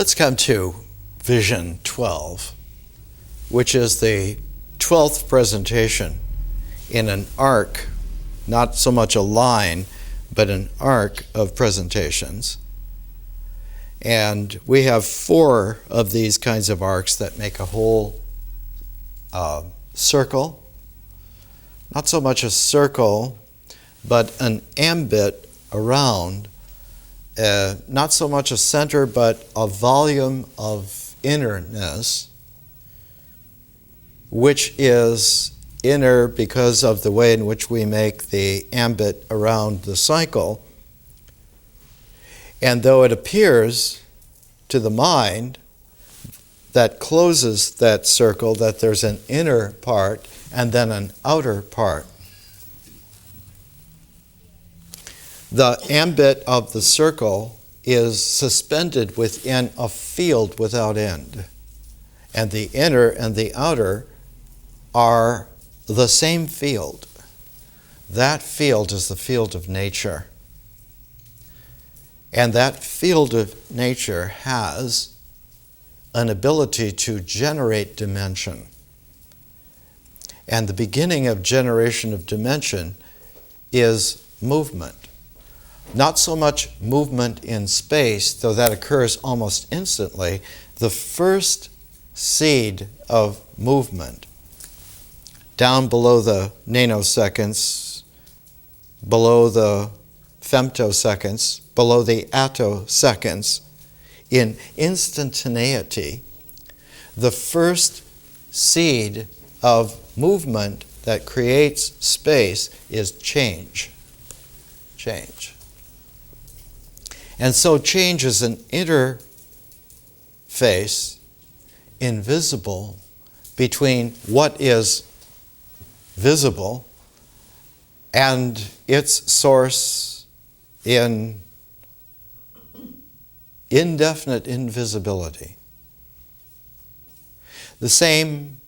Let's come to Vision 12, which is the 12th presentation in an arc, not so much a line, but an arc of presentations. And we have 4 of these kinds of arcs that make a whole circle. Not so much a circle, but an ambit around. Not so much a center, but a volume of innerness, which is inner because of the way in which we make the ambit around the cycle. And though it appears to the mind that closes that circle that there's an inner part and then an outer part, the ambit of the circle is suspended within a field without end. And the inner and the outer are the same field. That field is the field of nature. And that field of nature has an ability to generate dimension. And the beginning of generation of dimension is movement. Not so much movement in space, though that occurs almost instantly. The first seed of movement, down below the nanoseconds, below the femtoseconds, below the attoseconds, in instantaneity, the first seed of movement that creates space is change. Change. And so change is an interface, invisible, between what is visible and its source in indefinite invisibility. The same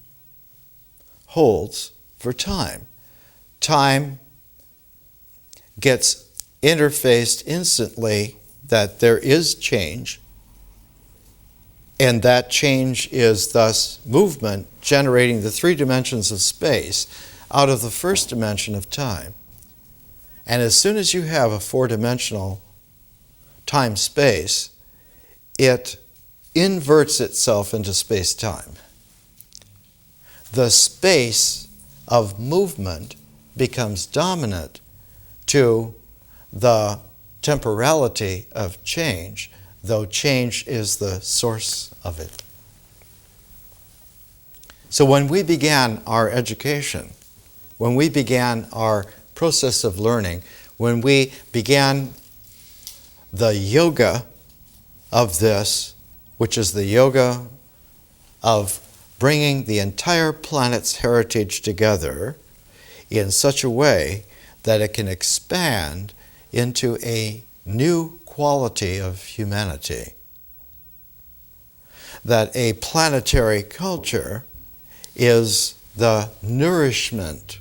holds for time. Time gets interfaced instantly that there is change, and that change is thus movement generating the 3 dimensions of space out of the first dimension of time. And as soon as you have a 4-dimensional time-space, it inverts itself into space-time. The space of movement becomes dominant to the temporality of change, though change is the source of it. So when we began our education, when we began our process of learning, when we began the yoga of this, which is the yoga of bringing the entire planet's heritage together in such a way that it can expand into a new quality of humanity, that a planetary culture is the nourishment,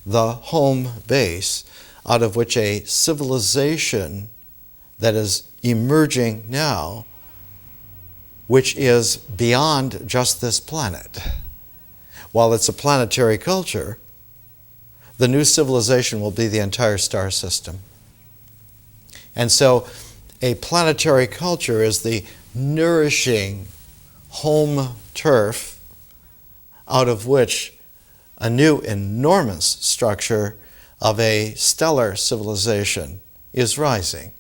the home base out of which a civilization that is emerging now, which is beyond just this planet. While it's a planetary culture, the new civilization will be the entire star system. And so a planetary culture is the nourishing home turf out of which a new enormous structure of a stellar civilization is rising.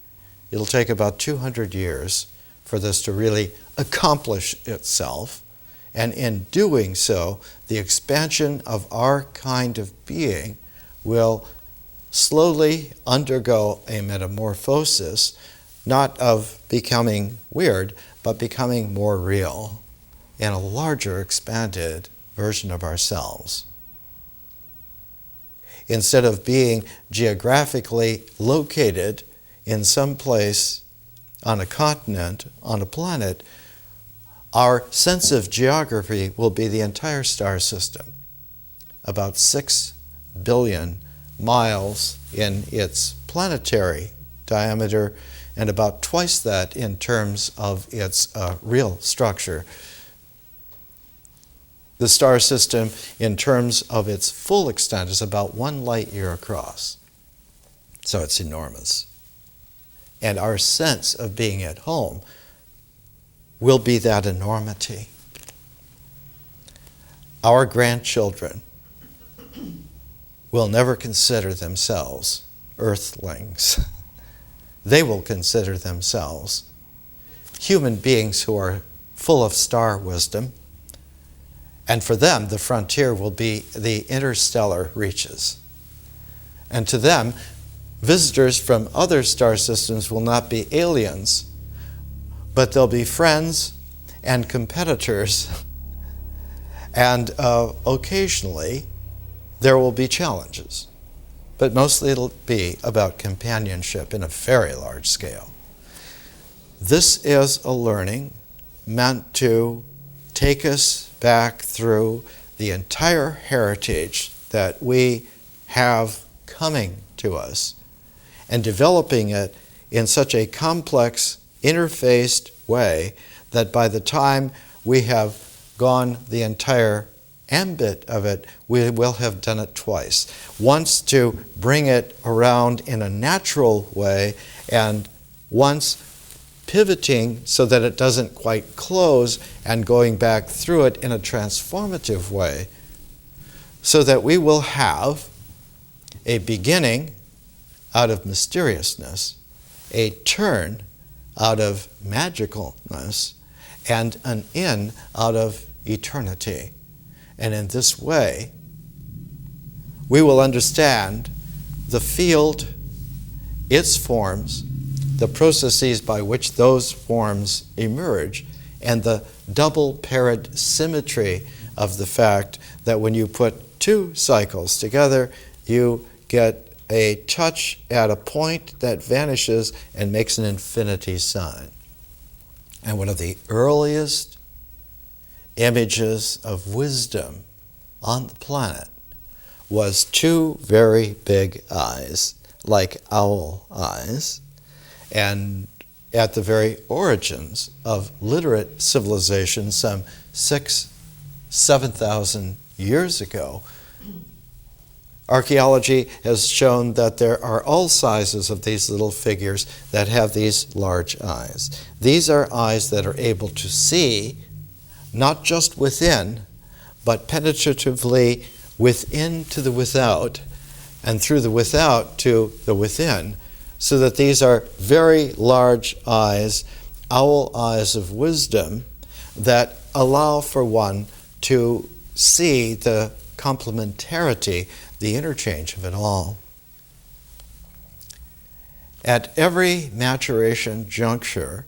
It'll take about 200 years for this to really accomplish itself. And in doing so, the expansion of our kind of being will slowly undergo a metamorphosis, not of becoming weird, but becoming more real in a larger, expanded version of ourselves. Instead of being geographically located in some place on a continent, on a planet, our sense of geography will be the entire star system, about 6 billion miles in its planetary diameter and about twice that in terms of its real structure. The star system, in terms of its full extent, is about 1 light year across. So it's enormous. And our sense of being at home will be that enormity. Our grandchildren will never consider themselves earthlings. They will consider themselves human beings who are full of star wisdom. And for them, the frontier will be the interstellar reaches. And to them, visitors from other star systems will not be aliens, but they'll be friends and competitors. And occasionally, there will be challenges. But mostly it'll be about companionship in a very large scale. This is a learning meant to take us back through the entire heritage that we have coming to us and developing it in such a complex, interfaced way that by the time we have gone the entire ambit of it, we will have done it twice. Once to bring it around in a natural way, and once pivoting so that it doesn't quite close and going back through it in a transformative way, so that we will have a beginning out of mysteriousness, a turn out of magicalness, and an in out of eternity. And in this way, we will understand the field, its forms, the processes by which those forms emerge, and the double-paired symmetry of the fact that when you put 2 cycles together, you get a touch at a point that vanishes and makes an infinity sign. And one of the earliest images of wisdom on the planet was 2 very big eyes, like owl eyes. And at the very origins of literate civilization, some 7,000 years ago, archaeology has shown that there are all sizes of these little figures that have these large eyes. These are eyes that are able to see not just within, but penetratively within to the without, and through the without to the within, so that these are very large eyes, owl eyes of wisdom, that allow for one to see the complementarity, the interchange of it all. At every maturation juncture,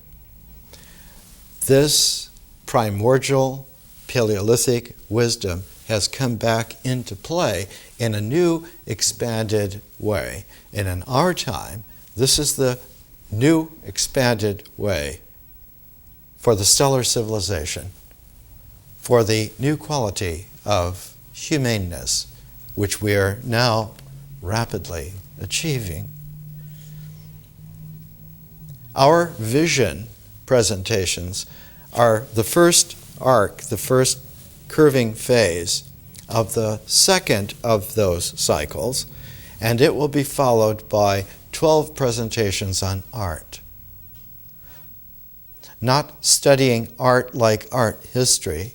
this primordial Paleolithic wisdom has come back into play in a new, expanded way. And in our time, this is the new, expanded way for the stellar civilization, for the new quality of humaneness, which we are now rapidly achieving. Our vision presentations are the first arc, the first curving phase of the second of those cycles, and it will be followed by 12 presentations on art. Not studying art like art history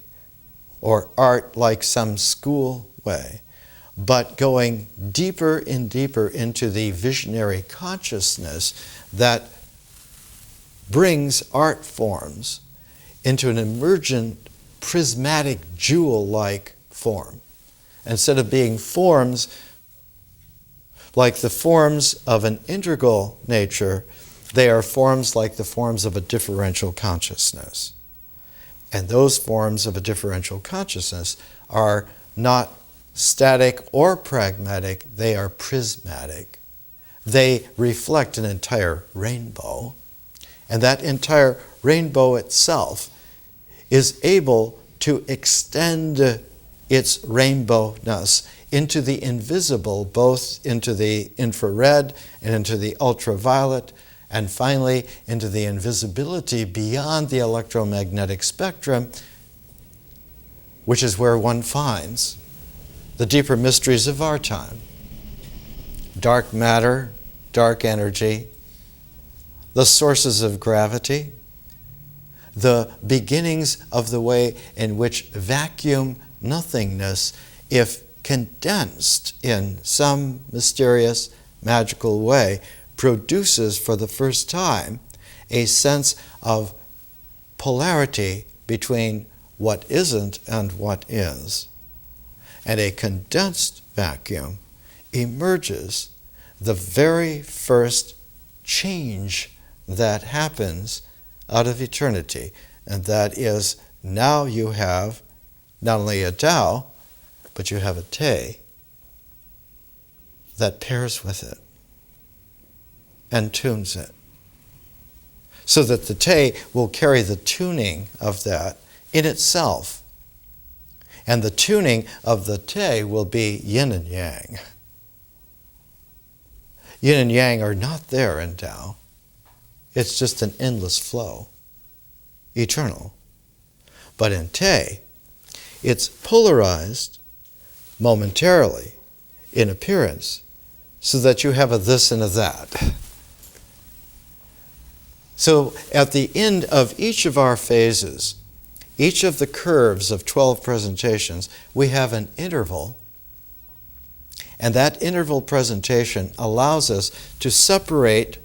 or art like some school way, but going deeper and deeper into the visionary consciousness that brings art forms into an emergent, prismatic, jewel-like form. Instead of being forms like the forms of an integral nature, they are forms like the forms of a differential consciousness. And those forms of a differential consciousness are not static or pragmatic, they are prismatic. They reflect an entire rainbow, and that entire rainbow itself is able to extend its rainbowness into the invisible, both into the infrared and into the ultraviolet and finally into the invisibility beyond the electromagnetic spectrum, which is where one finds the deeper mysteries of our time. Dark matter, dark energy, the sources of gravity, the beginnings of the way in which vacuum nothingness, if condensed in some mysterious, magical way, produces for the first time a sense of polarity between what isn't and what is. And a condensed vacuum emerges the very first change that happens out of eternity. And that is, now you have not only a Tao, but you have a Te that pairs with it and tunes it. So that the Te will carry the tuning of that in itself. And the tuning of the Te will be yin and yang. Yin and yang are not there in Tao. It's just an endless flow, eternal. But in Te, it's polarized momentarily in appearance so that you have a this and a that. So at the end of each of our phases, each of the curves of 12 presentations, we have an interval. And that interval presentation allows us to separate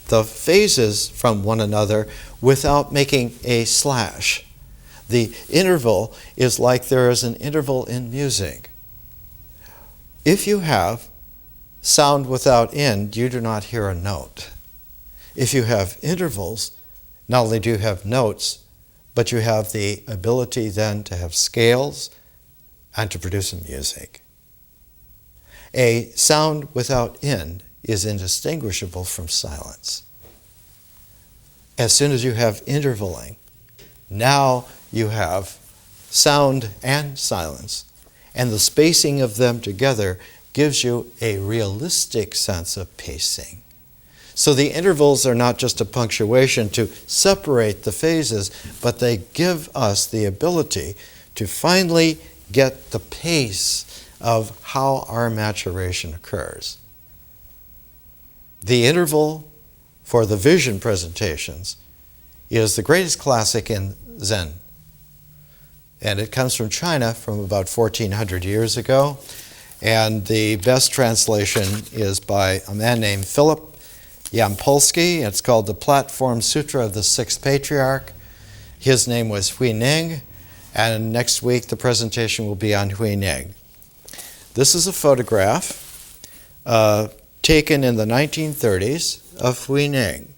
the phases from one another without making a slash. The interval is like there is an interval in music. If you have sound without end, you do not hear a note. If you have intervals, not only do you have notes, but you have the ability then to have scales and to produce a music. A sound without end is indistinguishable from silence. As soon as you have intervaling, now you have sound and silence, and the spacing of them together gives you a realistic sense of pacing. So the intervals are not just a punctuation to separate the phases, but they give us the ability to finally get the pace of how our maturation occurs. The interval for the vision presentations is the greatest classic in Zen. And it comes from China from about 1400 years ago. And the best translation is by a man named Philip Yampolsky. It's called the Platform Sutra of the Sixth Patriarch. His name was Hui Ning, and next week the presentation will be on Hui Ning. This is a photograph taken in the 1930s of Hui Ning.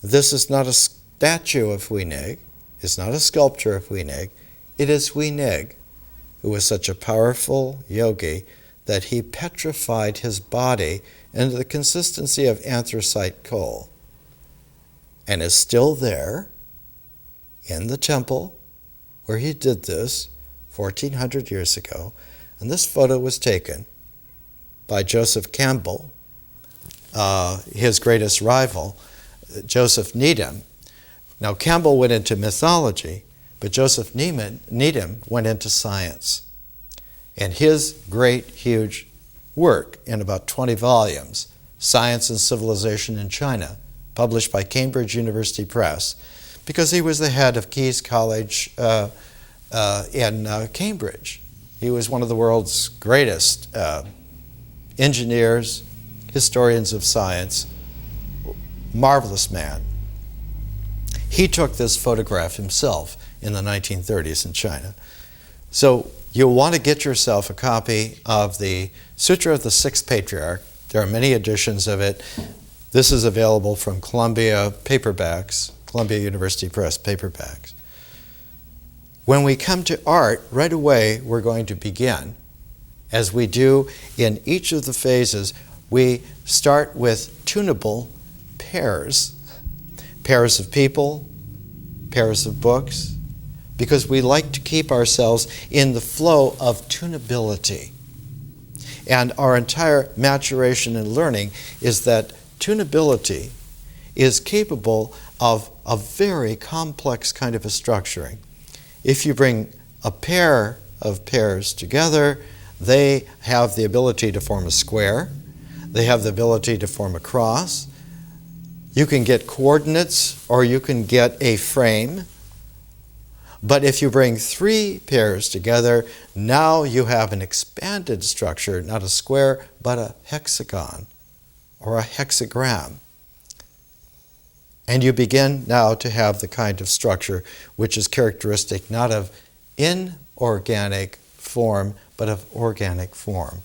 This is not a statue of Hui Ning. It's not a sculpture of Hui Ning. It is Hui Ning, who was such a powerful yogi that he petrified his body into the consistency of anthracite coal, and is still there in the temple where he did this 1400 years ago. And this photo was taken by Joseph Campbell, his greatest rival, Joseph Needham. Now, Campbell went into mythology, but Joseph Needham went into science. And his great, huge work in about 20 volumes, Science and Civilization in China, published by Cambridge University Press, because he was the head of Keyes College in Cambridge. He was one of the world's greatest engineers, historians of science, marvelous man. He took this photograph himself in the 1930s in China. So you'll want to get yourself a copy of the Sutra of the Sixth Patriarch. There are many editions of it. This is available from Columbia paperbacks, Columbia University Press paperbacks. When we come to art, right away we're going to begin. As we do in each of the phases, we start with tunable pairs. Pairs of people, pairs of books, because we like to keep ourselves in the flow of tunability. And our entire maturation and learning is that tunability is capable of a very complex kind of a structuring. If you bring a pair of pairs together, they have the ability to form a square. They have the ability to form a cross. You can get coordinates or you can get a frame. But if you bring three pairs together, now you have an expanded structure, not a square, but a hexagon or a hexagram. And you begin now to have the kind of structure which is characteristic not of inorganic form, but of organic form.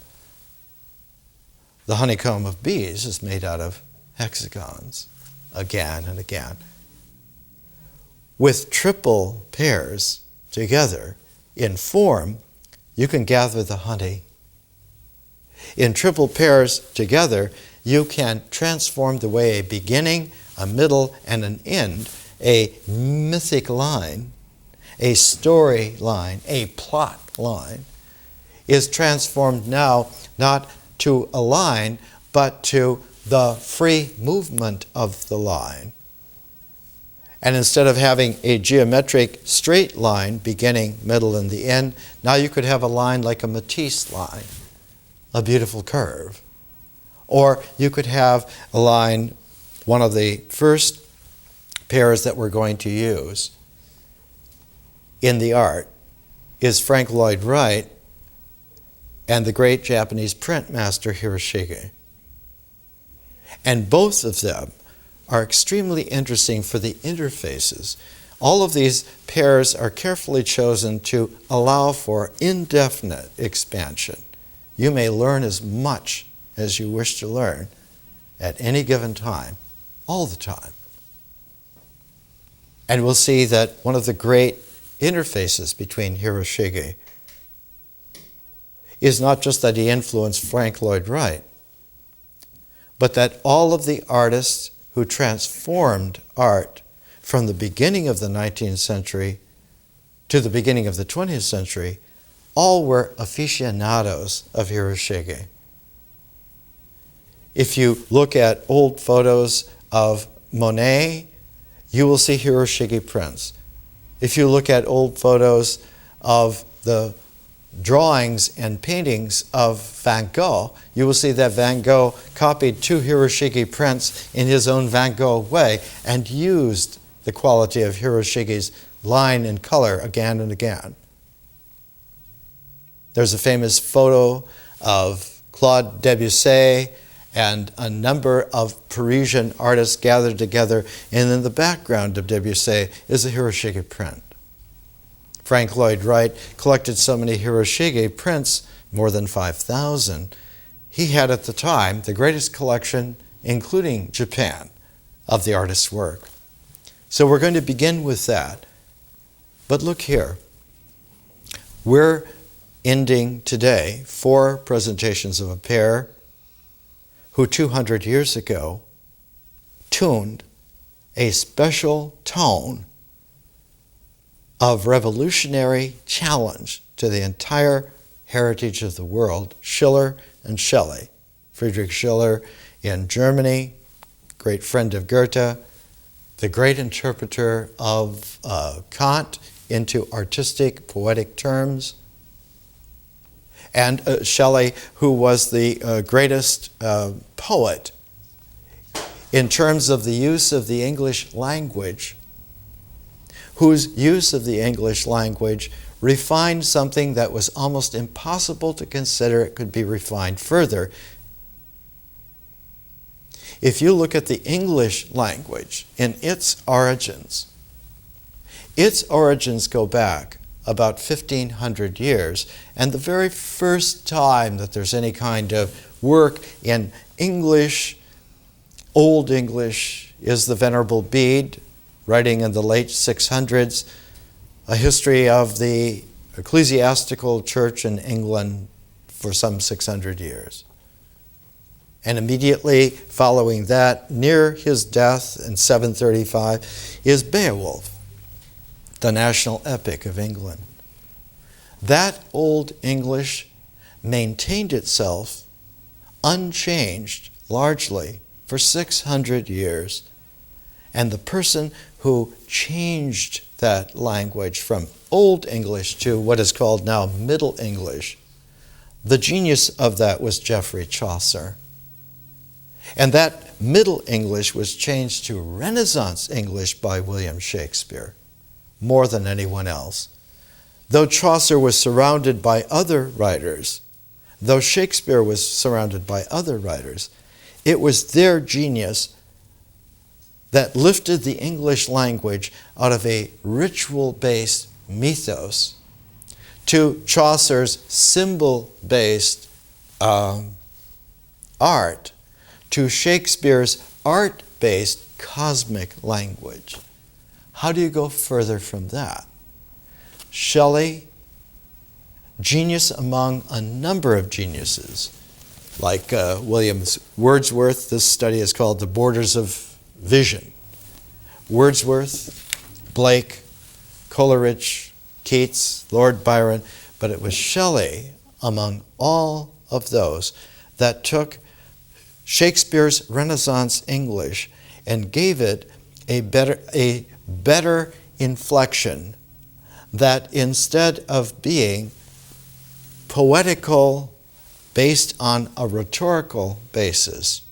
The honeycomb of bees is made out of hexagons, again and again. With triple pairs together in form, you can gather the honey. In triple pairs together, you can transform the way a beginning, a middle, and an end, a mythic line, a story line, a plot line, is transformed now not to a line, but to the free movement of the line. And instead of having a geometric straight line, beginning, middle, and the end, now you could have a line like a Matisse line, a beautiful curve. Or you could have a line, one of the first pairs that we're going to use in the art is Frank Lloyd Wright and the great Japanese print master Hiroshige. And both of them are extremely interesting for the interfaces. All of these pairs are carefully chosen to allow for indefinite expansion. You may learn as much as you wish to learn at any given time, all the time. And we'll see that one of the great interfaces between Hiroshige is not just that he influenced Frank Lloyd Wright, but that all of the artists who transformed art from the beginning of the 19th century to the beginning of the 20th century all were aficionados of Hiroshige. If you look at old photos of Monet, you will see Hiroshige Prince. If you look at old photos of the drawings and paintings of Van Gogh, you will see that Van Gogh copied to Hiroshige Prince in his own Van Gogh way and used the quality of Hiroshige's line and color again and again. There's a famous photo of Claude Debussy and a number of Parisian artists gathered together, and in the background of Debussy is a Hiroshige print. Frank Lloyd Wright collected so many Hiroshige prints, more than 5,000. He had at the time the greatest collection, including Japan, of the artist's work. So we're going to begin with that. But look here. We're ending today 4 presentations of a pair who 200 years ago tuned a special tone of revolutionary challenge to the entire heritage of the world, Schiller and Shelley. Friedrich Schiller in Germany, great friend of Goethe, the great interpreter of Kant into artistic, poetic terms, and Shelley, who was the greatest poet in terms of the use of the English language, whose use of the English language refined something that was almost impossible to consider it could be refined further. If you look at the English language in its origins go back about 1,500 years, and the very first time that there's any kind of work in English, Old English, is the Venerable Bede, writing in the late 600s, a history of the ecclesiastical church in England for some 600 years. And immediately following that, near his death in 735, is Beowulf, the national epic of England. That Old English maintained itself unchanged largely for 600 years. And the person who changed that language from Old English to what is called now Middle English, the genius of that was Geoffrey Chaucer. And that Middle English was changed to Renaissance English by William Shakespeare, more than anyone else. Though Chaucer was surrounded by other writers, though Shakespeare was surrounded by other writers, it was their genius that lifted the English language out of a ritual-based mythos to Chaucer's symbol-based art, to Shakespeare's art-based cosmic language. How do you go further from that? Shelley, genius among a number of geniuses, like William Wordsworth. This study is called The Borders of Vision. Wordsworth, Blake, Coleridge, Keats, Lord Byron, but it was Shelley among all of those that took Shakespeare's Renaissance English and gave it a better inflection, that instead of being poetical based on a rhetorical basis,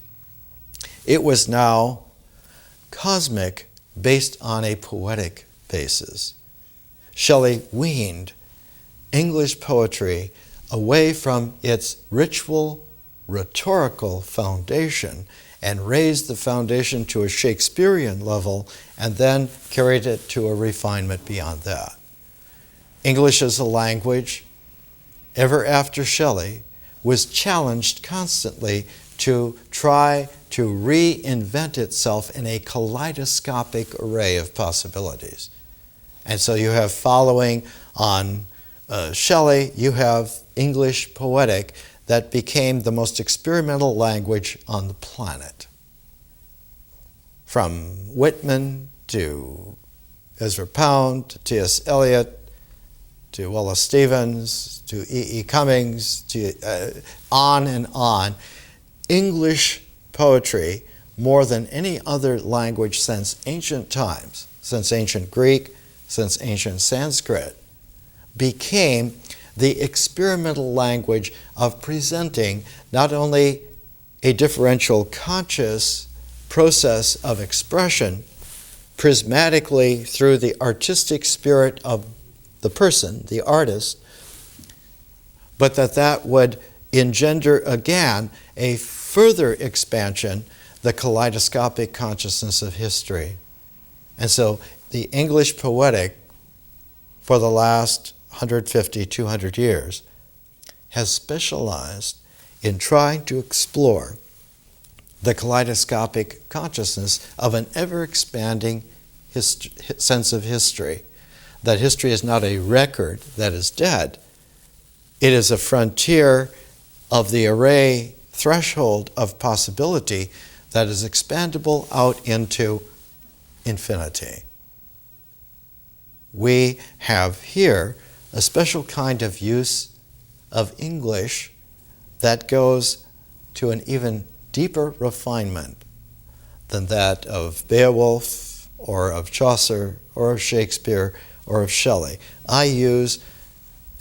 it was now cosmic based on a poetic basis. Shelley weaned English poetry away from its ritual, rhetorical foundation and raised the foundation to a Shakespearean level and then carried it to a refinement beyond that. English as a language, ever after Shelley, was challenged constantly to try to reinvent itself in a kaleidoscopic array of possibilities. And so you have, following on Shelley, you have English Poetic that became the most experimental language on the planet. From Whitman to Ezra Pound to T.S. Eliot to Wallace Stevens to E.E. Cummings, to on and on. English poetry, more than any other language since ancient times, since ancient Greek, since ancient Sanskrit, became the experimental language of presenting not only a differential conscious process of expression prismatically through the artistic spirit of the person, the artist, but that would engender again a further expansion, the kaleidoscopic consciousness of history. And so the English Poetic for the last 150, 200 years has specialized in trying to explore the kaleidoscopic consciousness of an ever-expanding sense of history. That history is not a record that is dead. It is a frontier of the array threshold of possibility that is expandable out into infinity. We have here a special kind of use of English that goes to an even deeper refinement than that of Beowulf or of Chaucer or of Shakespeare or of Shelley. I use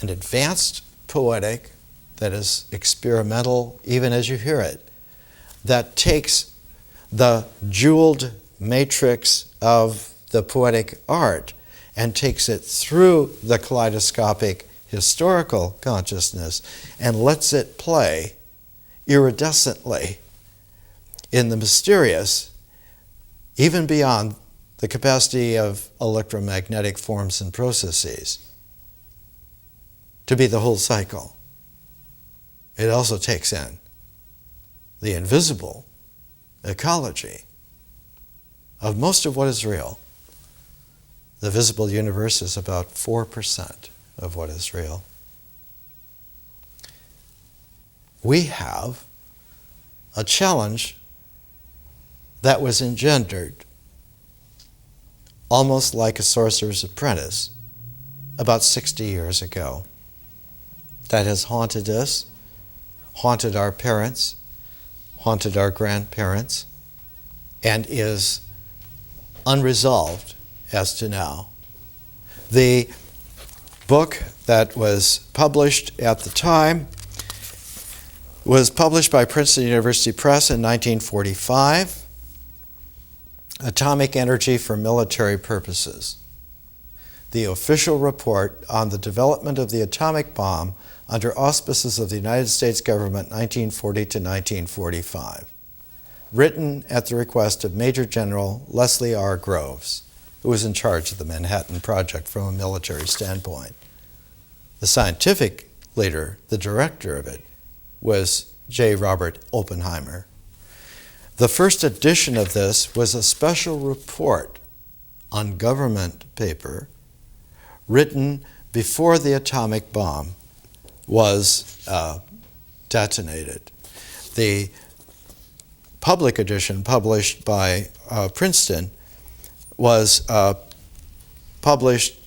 an advanced poetic that is experimental, even as you hear it, that takes the jeweled matrix of the poetic art and takes it through the kaleidoscopic historical consciousness and lets it play iridescently in the mysterious, even beyond the capacity of electromagnetic forms and processes, to be the whole cycle. It also takes in the invisible ecology of most of what is real. The visible universe is about 4% of what is real. We have a challenge that was engendered almost like a sorcerer's apprentice about 60 years ago. That has haunted us, haunted our parents, haunted our grandparents, and is unresolved as to now. The book that was published at the time was published by Princeton University Press in 1945, Atomic Energy for Military Purposes, the official report on the development of the atomic bomb under auspices of the United States government 1940 to 1945, written at the request of Major General Leslie R. Groves, who was in charge of the Manhattan Project from a military standpoint. The scientific leader, the director of it, was J. Robert Oppenheimer. The first edition of this was a special report on government paper written before the atomic bomb was detonated. The public edition, published by Princeton, was published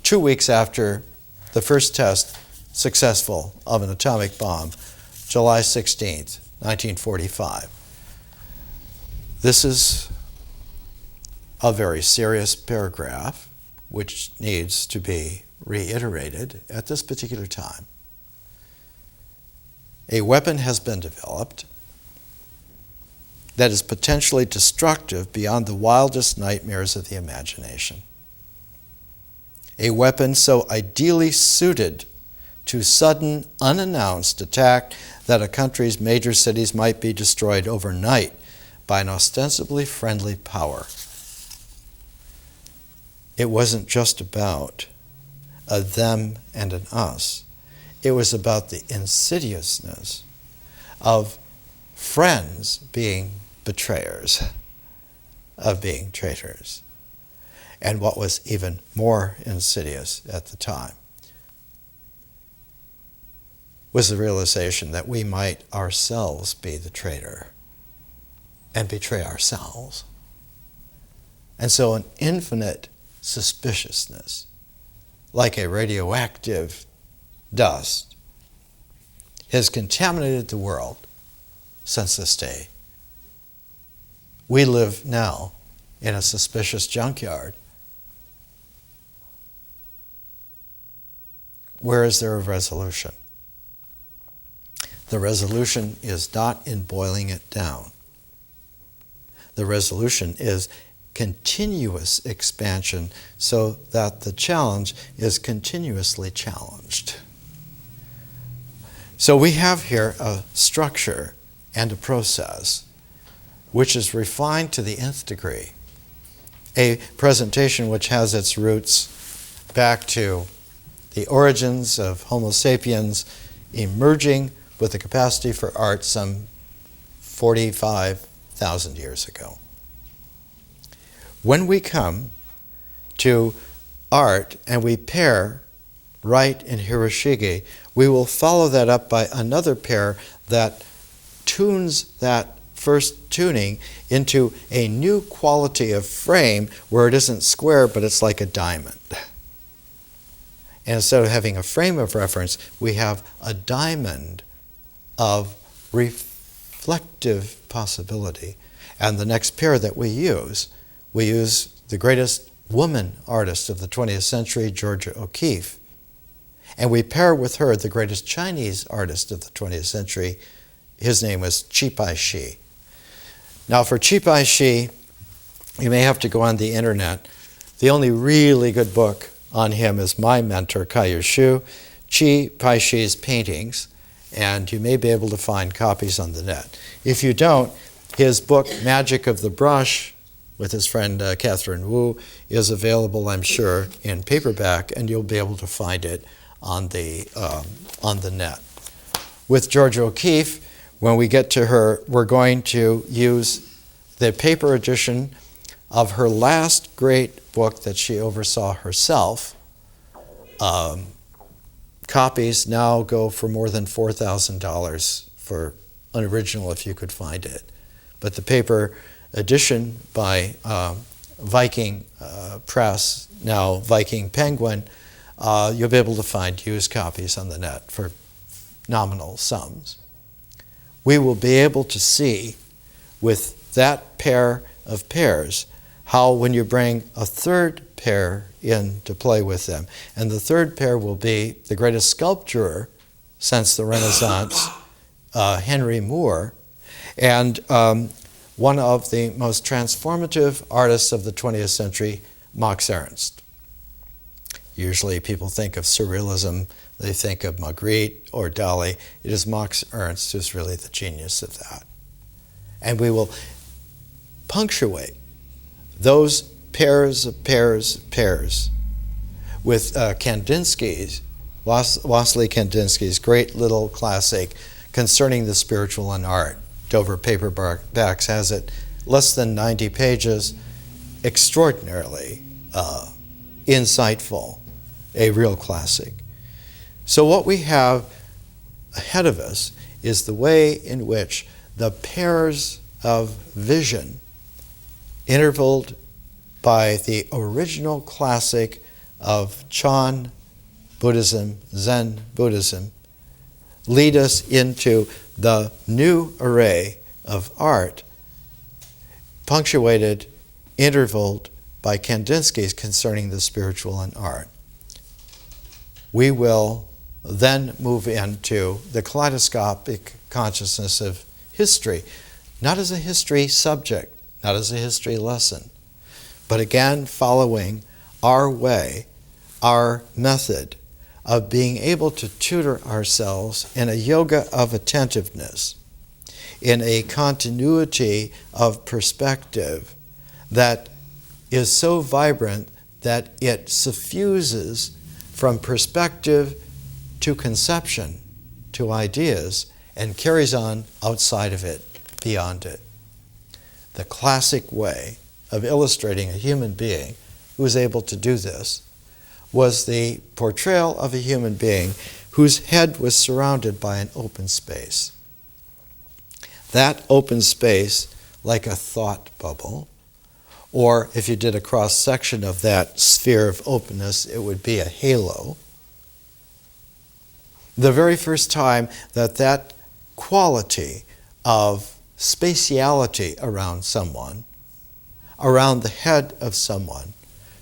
2 weeks after the first test successful of an atomic bomb, July 16th, 1945. This is a very serious paragraph which needs to be reiterated at this particular time. A weapon has been developed that is potentially destructive beyond the wildest nightmares of the imagination. A weapon so ideally suited to sudden, unannounced attack that a country's major cities might be destroyed overnight by an ostensibly friendly power. It wasn't just about a them and an us. It was about the insidiousness of friends being betrayers, of being traitors. And what was even more insidious at the time was the realization that we might ourselves be the traitor and betray ourselves. And so an infinite suspiciousness, like a radioactive dust, has contaminated the world since this day. We live now in a suspicious junkyard. Where is there a resolution? The resolution is not in boiling it down. The resolution is continuous expansion so that the challenge is continuously challenged. So we have here a structure and a process which is refined to the nth degree. A presentation which has its roots back to the origins of Homo sapiens emerging with the capacity for art some 45,000 years ago. When we come to art and we pair right in Hiroshige, we will follow that up by another pair that tunes that first tuning into a new quality of frame where it isn't square but it's like a diamond. And instead of having a frame of reference, we have a diamond of reflective possibility. And the next pair that we use the greatest woman artist of the 20th century, Georgia O'Keeffe. And we pair with her the greatest Chinese artist of the 20th century. His name was Qi Shi. Now for Qi Shi, you may have to go on the internet. The only really good book on him is my mentor, Kai Shu, Qi Shi's paintings, and you may be able to find copies on the net. If you don't, his book, Magic of the Brush, with his friend Catherine Wu, is available, I'm sure, in paperback, and you'll be able to find it on the net. With Georgia O'Keeffe, when we get to her, we're going to use the paper edition of her last great book that she oversaw herself. Copies now go for more than $4,000 for an original if you could find it. But the paper edition by Viking Press, now Viking Penguin, you'll be able to find used copies on the net for nominal sums. We will be able to see with that pair of pairs, how when you bring a third pair in to play with them, and the third pair will be the greatest sculptor since the Renaissance, Henry Moore, and one of the most transformative artists of the 20th century, Max Ernst. Usually people think of Surrealism, they think of Magritte or Dali. It is Max Ernst who's really the genius of that. And we will punctuate those pairs with Kandinsky's, Wassily Kandinsky's great little classic, Concerning the Spiritual and Art. Dover Paperbacks has it, less than 90 pages, extraordinarily insightful, a real classic. So what we have ahead of us is the way in which the pairs of vision, intervaled by the original classic of Chan Buddhism, Zen Buddhism, lead us into the new array of art, punctuated, intervaled by Kandinsky's Concerning the Spiritual and Art. We will then move into the kaleidoscopic consciousness of history, not as a history subject, not as a history lesson, but again following our way, our method of being able to tutor ourselves in a yoga of attentiveness, in a continuity of perspective that is so vibrant that it suffuses from perspective to conception, to ideas, and carries on outside of it, beyond it. The classic way of illustrating a human being who was able to do this was the portrayal of a human being whose head was surrounded by an open space. That open space, like a thought bubble, or if you did a cross-section of that sphere of openness, it would be a halo. The very first time that that quality of spatiality around someone, around the head of someone,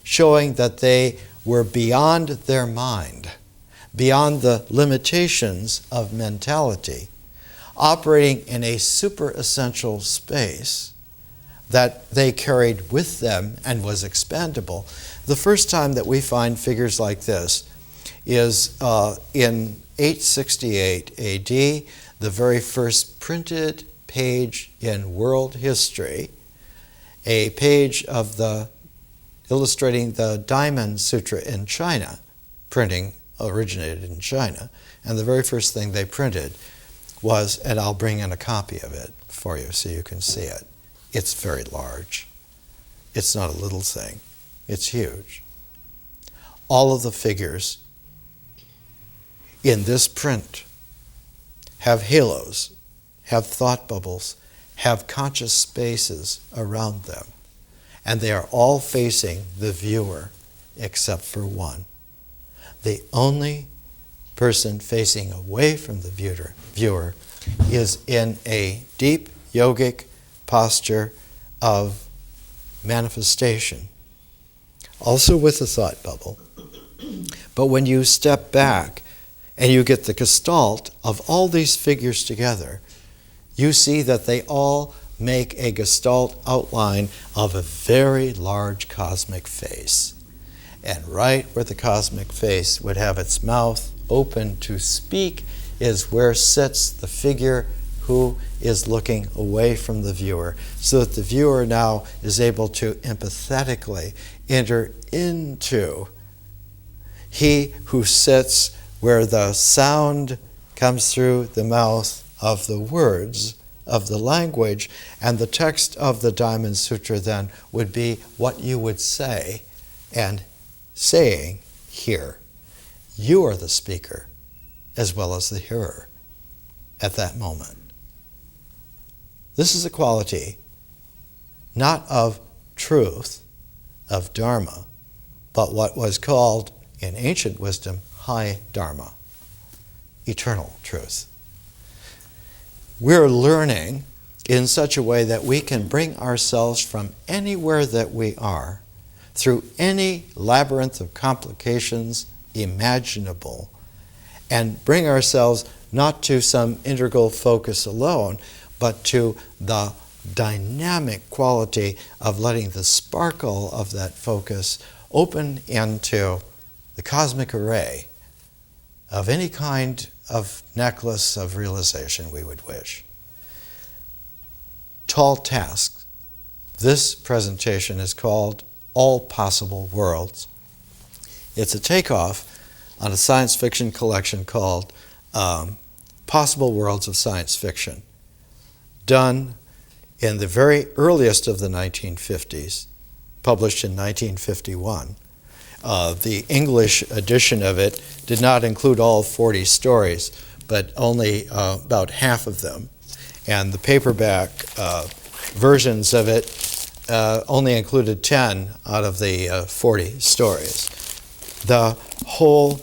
showing that they were beyond their mind, beyond the limitations of mentality, operating in a super-essential space that they carried with them and was expandable. The first time that we find figures like this is in 868 AD, the very first printed page in world history, a page of the illustrating the Diamond Sutra in China. Printing originated in China, and the very first thing they printed was, and I'll bring in a copy of it for you so you can see it. It's very large. It's not a little thing. It's huge. All of the figures in this print have halos, have thought bubbles, have conscious spaces around them. And they are all facing the viewer except for one. The only person facing away from the viewer is in a deep yogic posture of manifestation, also with a thought bubble. But when you step back and you get the gestalt of all these figures together, you see that they all make a gestalt outline of a very large cosmic face. And right where the cosmic face would have its mouth open to speak is where sits the figure who is looking away from the viewer, so that the viewer now is able to empathetically enter into he who sits where the sound comes through the mouth of the words of the language, and the text of the Diamond Sutra then would be what you would say and saying here. You are the speaker as well as the hearer at that moment. This is a quality not of truth, of Dharma, but what was called in ancient wisdom high Dharma, eternal truth. We're learning in such a way that we can bring ourselves from anywhere that we are, through any labyrinth of complications imaginable, and bring ourselves not to some integral focus alone, but to the dynamic quality of letting the sparkle of that focus open into the cosmic array of any kind of necklace of realization we would wish. Tall task. This presentation is called All Possible Worlds. It's a takeoff on a science fiction collection called Possible Worlds of Science Fiction, done in the very earliest of the 1950s, published in 1951. The English edition of it did not include all 40 stories, but only about half of them. And the paperback versions of it only included 10 out of the 40 stories. The whole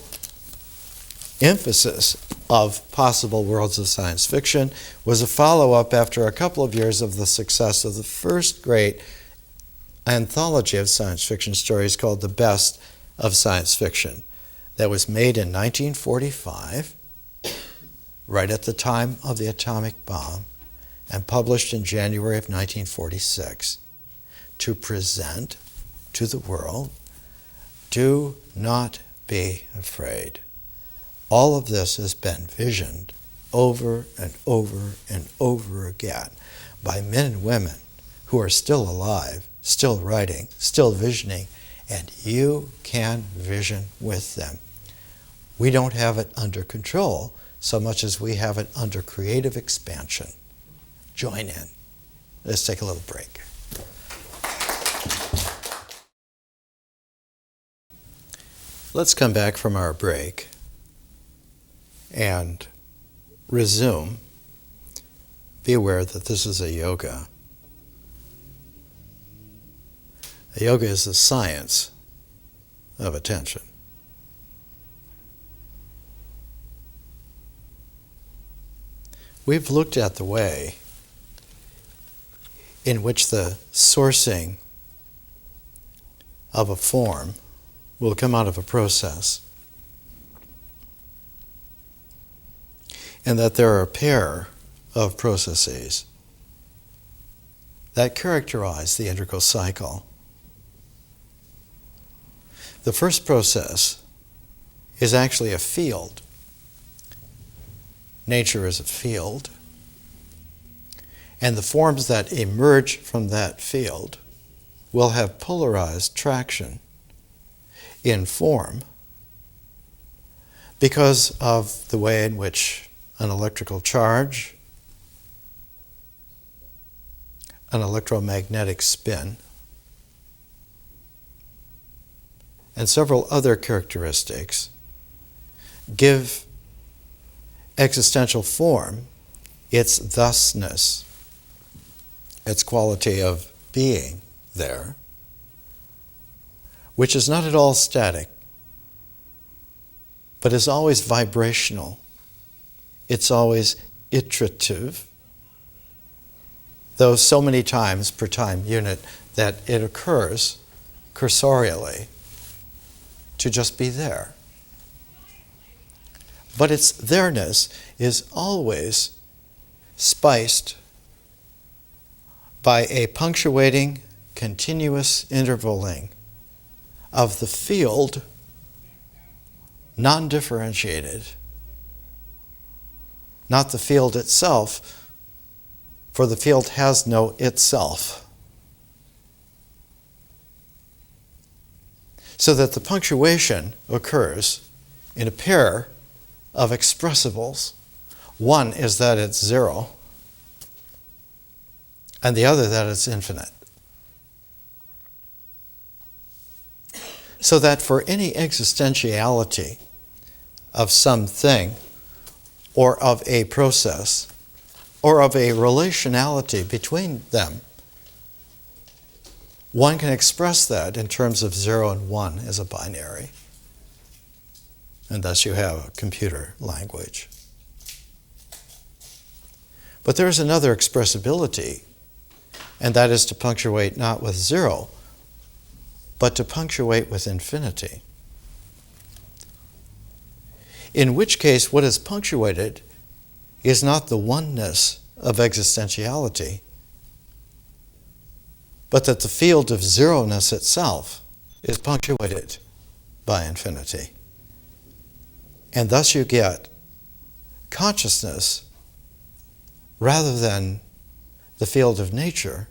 emphasis of Possible Worlds of Science Fiction was a follow-up after a couple of years of the success of the first great anthology of science fiction stories called The Best of Science Fiction, that was made in 1945, right at the time of the atomic bomb, and published in January of 1946, to present to the world, do not be afraid. All of this has been visioned over and over and over again by men and women who are still alive, still writing, still visioning, and you can vision with them. We don't have it under control so much as we have it under creative expansion. Join in. Let's take a little break. Let's come back from our break and resume. Be aware that this is a yoga. A yoga is the science of attention. We've looked at the way in which the sourcing of a form will come out of a process, and that there are a pair of processes that characterize the integral cycle. The first process is actually a field. Nature is a field, and the forms that emerge from that field will have polarized traction in form because of the way in which an electrical charge, an electromagnetic spin, and several other characteristics give existential form its thusness, its quality of being there, which is not at all static, but is always vibrational. It's always iterative, though so many times per time unit that it occurs cursorially to just be there. But its there-ness is always spiced by a punctuating, continuous intervaling of the field, non-differentiated, not the field itself, for the field has no itself. So that the punctuation occurs in a pair of expressibles. One is that it's zero, and the other that it's infinite. So that for any existentiality of something, or of a process, or of a relationality between them, one can express that in terms of 0 and 1 as a binary. And thus you have a computer language. But there's another expressibility, and that is to punctuate not with zero, but to punctuate with infinity. In which case, what is punctuated is not the oneness of existentiality, but that the field of zeroness itself is punctuated by infinity. And thus you get consciousness rather than the field of nature.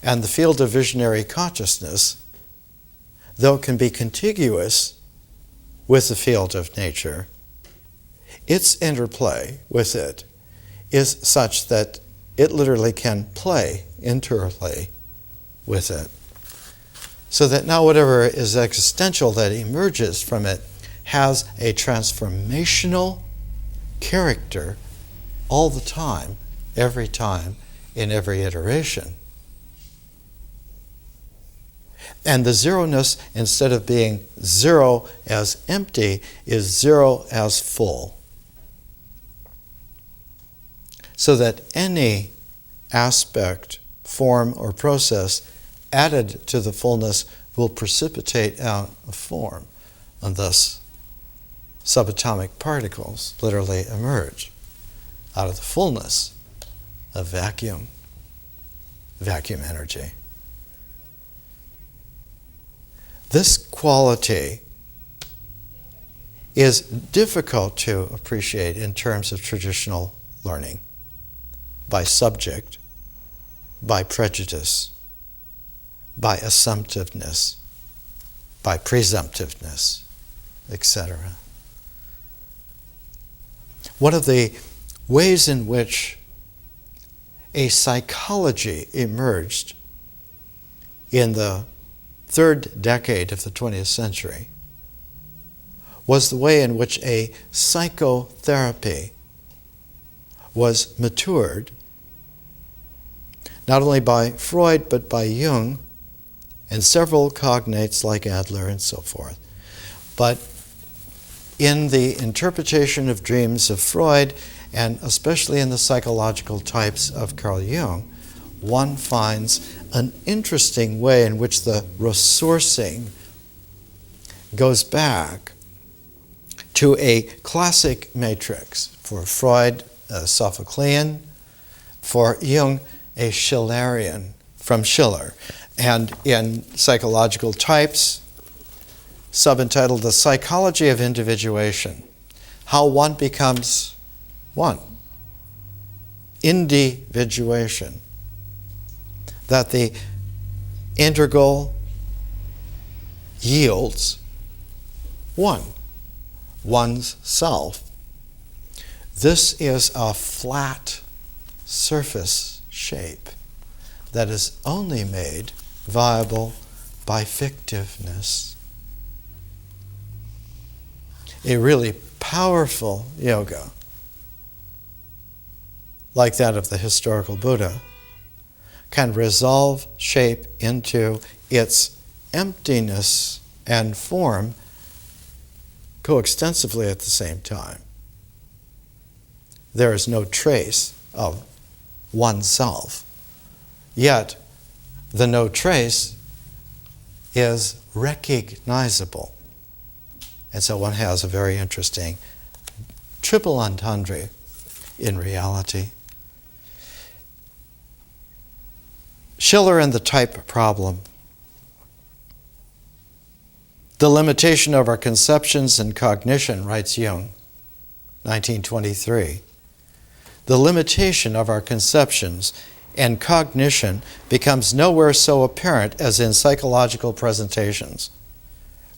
And the field of visionary consciousness, though it can be contiguous with the field of nature, its interplay with it is such that it literally can interplay with it. So that now whatever is existential that emerges from it has a transformational character all the time, in every iteration. And the zeroness, instead of being zero as empty, is zero as full. So that any aspect, form, or process added to the fullness will precipitate out a form, and thus subatomic particles literally emerge out of the fullness of vacuum energy. This quality is difficult to appreciate in terms of traditional learning, by subject, by prejudice, by assumptiveness, by presumptiveness, etc. One of the ways in which a psychology emerged in the third decade of the 20th century was the way in which a psychotherapy was matured, not only by Freud, but by Jung and several cognates like Adler and so forth. But in the interpretation of dreams of Freud, and especially in the psychological types of Carl Jung, one finds an interesting way in which the resourcing goes back to a classic matrix. For Freud, a Sophoclean; for Jung, a Schillerian, from Schiller. And in psychological types, subentitled The Psychology of Individuation, how one becomes one. Individuation. That the integral yields one's self. This is a flat surface shape that is only made viable by fictiveness. A really powerful yoga, like that of the historical Buddha, can resolve shape into its emptiness and form coextensively at the same time. There is no trace of oneself, yet the no trace is recognizable. And so one has a very interesting triple entendre in reality. Schiller and the type problem. The limitation of our conceptions and cognition, writes Jung, 1923. The limitation of our conceptions and cognition becomes nowhere so apparent as in psychological presentations,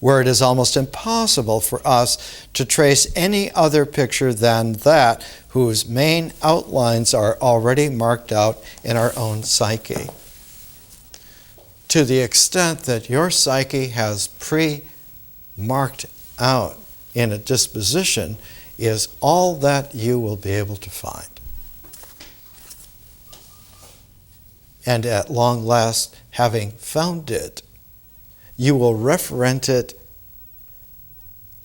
where it is almost impossible for us to trace any other picture than that whose main outlines are already marked out in our own psyche. To the extent that your psyche has pre-marked out in a disposition is all that you will be able to find. And at long last, having found it, you will referent it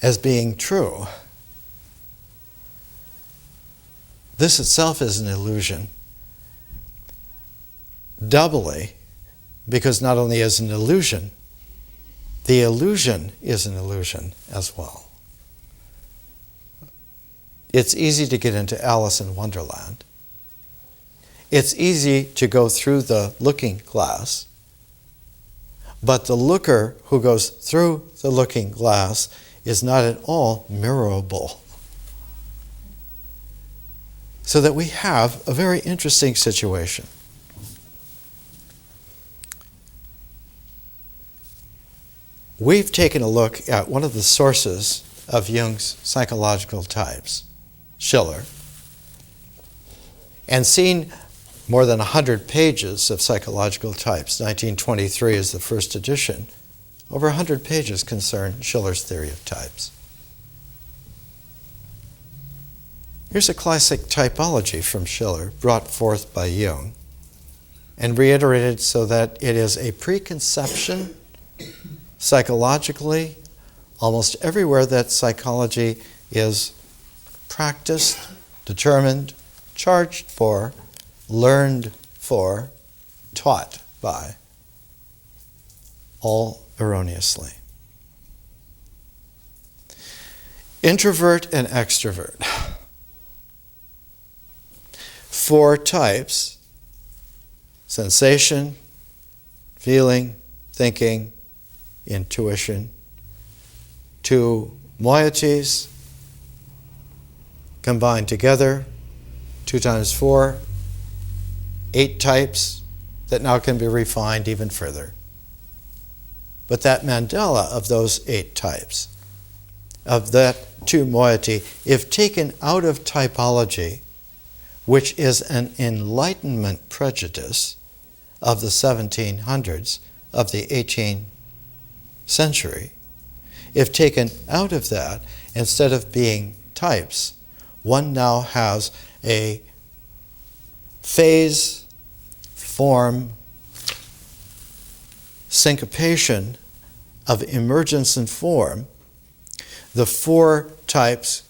as being true. This itself is an illusion. Doubly, because not only is an illusion, the illusion is an illusion as well. It's easy to get into Alice in Wonderland. It's easy to go through the looking glass, but the looker who goes through the looking glass is not at all mirrorable. So that we have a very interesting situation. We've taken a look at one of the sources of Jung's psychological types, Schiller, and seen more than 100 pages of psychological types. 1923 is the first edition. Over 100 pages concern Schiller's theory of types. Here's a classic typology from Schiller, brought forth by Jung, and reiterated so that it is a preconception psychologically, almost everywhere that psychology is practiced, determined, charged for, learned for, taught by, all erroneously. Introvert and extrovert. 4 types: sensation, feeling, thinking, intuition. 2 moieties combined together, 2 times 4, 8 types that now can be refined even further. But that mandala of those 8 types, of that 2 moiety, if taken out of typology, which is an Enlightenment prejudice of the 1700s, of the 18th century, if taken out of that, instead of being types, one now has a phase, form, syncopation of emergence and form. The 4 types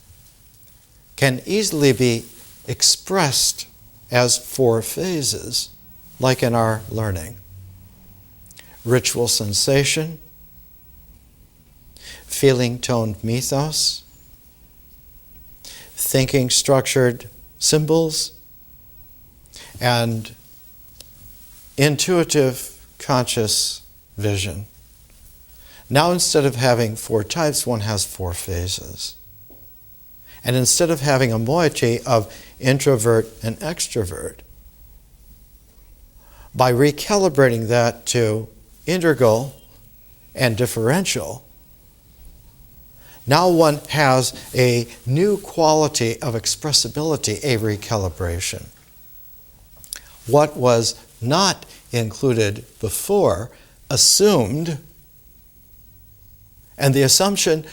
can easily be expressed as 4 phases, like in our learning. Ritual sensation, feeling toned mythos, thinking structured symbols, and intuitive conscious vision. Now instead of having 4 types, one has 4 phases. And instead of having a moiety of introvert and extrovert, by recalibrating that to integral and differential, now one has a new quality of expressibility, a recalibration. What was not included before, assumed, and the assumption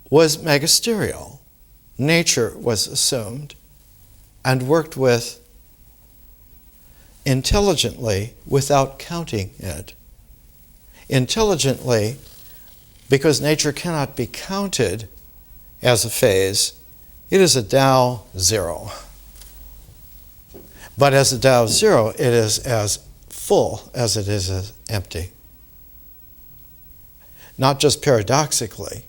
was magisterial. Nature was assumed and worked with intelligently without counting it. Intelligently, because nature cannot be counted as a phase, it is a Tao zero. But as a Tao zero, it is as full as it is as empty. Not just paradoxically,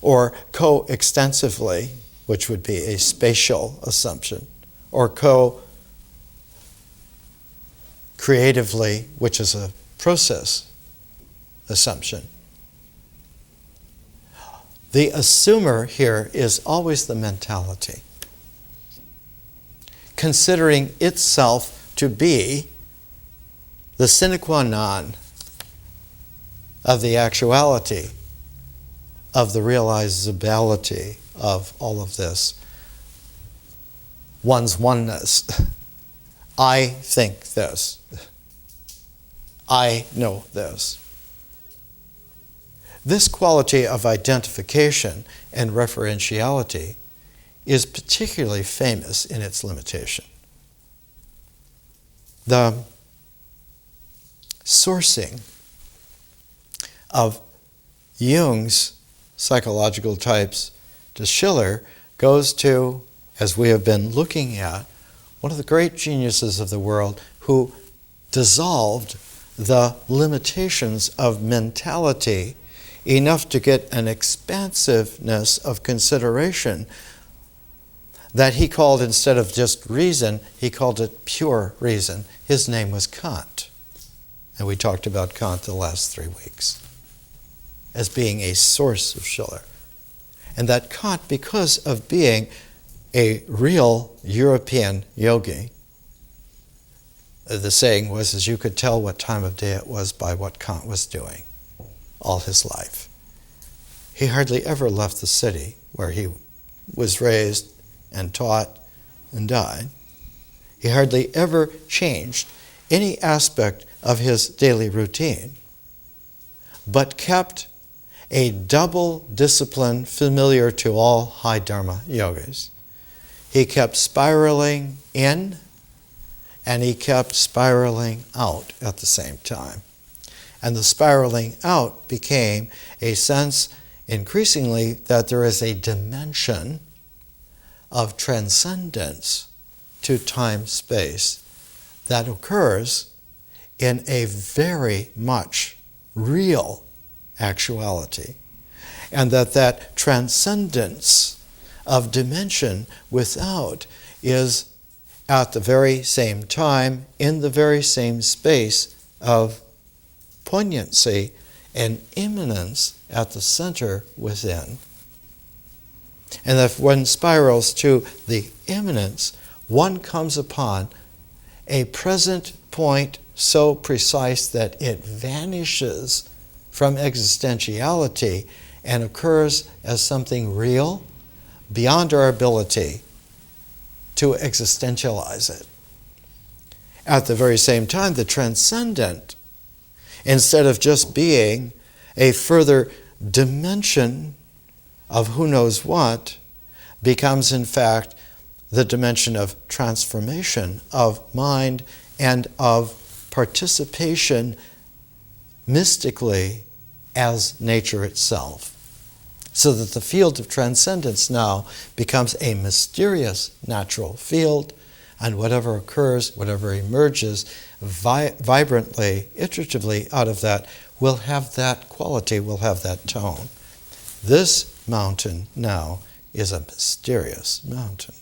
or co-extensively, which would be a spatial assumption, or co-creatively, which is a process assumption. The assumer here is always the mentality, considering itself to be the sine qua non of the actuality, of the realizability of all of this. One's oneness. I think this. I know this. This quality of identification and referentiality is particularly famous in its limitation. The sourcing of Jung's psychological types to Schiller goes to, as we have been looking at, one of the great geniuses of the world who dissolved the limitations of mentality enough to get an expansiveness of consideration that he called, instead of just reason, he called it pure reason. His name was Kant. And we talked about Kant the last 3 weeks as being a source of Schiller. And that Kant, because of being a real European yogi, the saying was, as you could tell what time of day it was by what Kant was doing all his life. He hardly ever left the city where he was raised and taught and died. He hardly ever changed any aspect of his daily routine, but kept a double discipline familiar to all high Dharma yogis. He kept spiraling in and he kept spiraling out at the same time. And the spiraling out became a sense increasingly that there is a dimension of transcendence to time-space that occurs in a very much real actuality. And that transcendence of dimension without is at the very same time, in the very same space of poignancy and immanence at the center within. And if one spirals to the immanence, one comes upon a present point so precise that it vanishes from existentiality and occurs as something real beyond our ability to existentialize it. At the very same time, the transcendent, instead of just being a further dimension of who knows what, becomes in fact the dimension of transformation of mind and of participation mystically as nature itself. So that the field of transcendence now becomes a mysterious natural field, and whatever occurs, whatever emerges vibrantly, iteratively out of that, will have that quality, will have that tone. This mountain now is a mysterious mountain.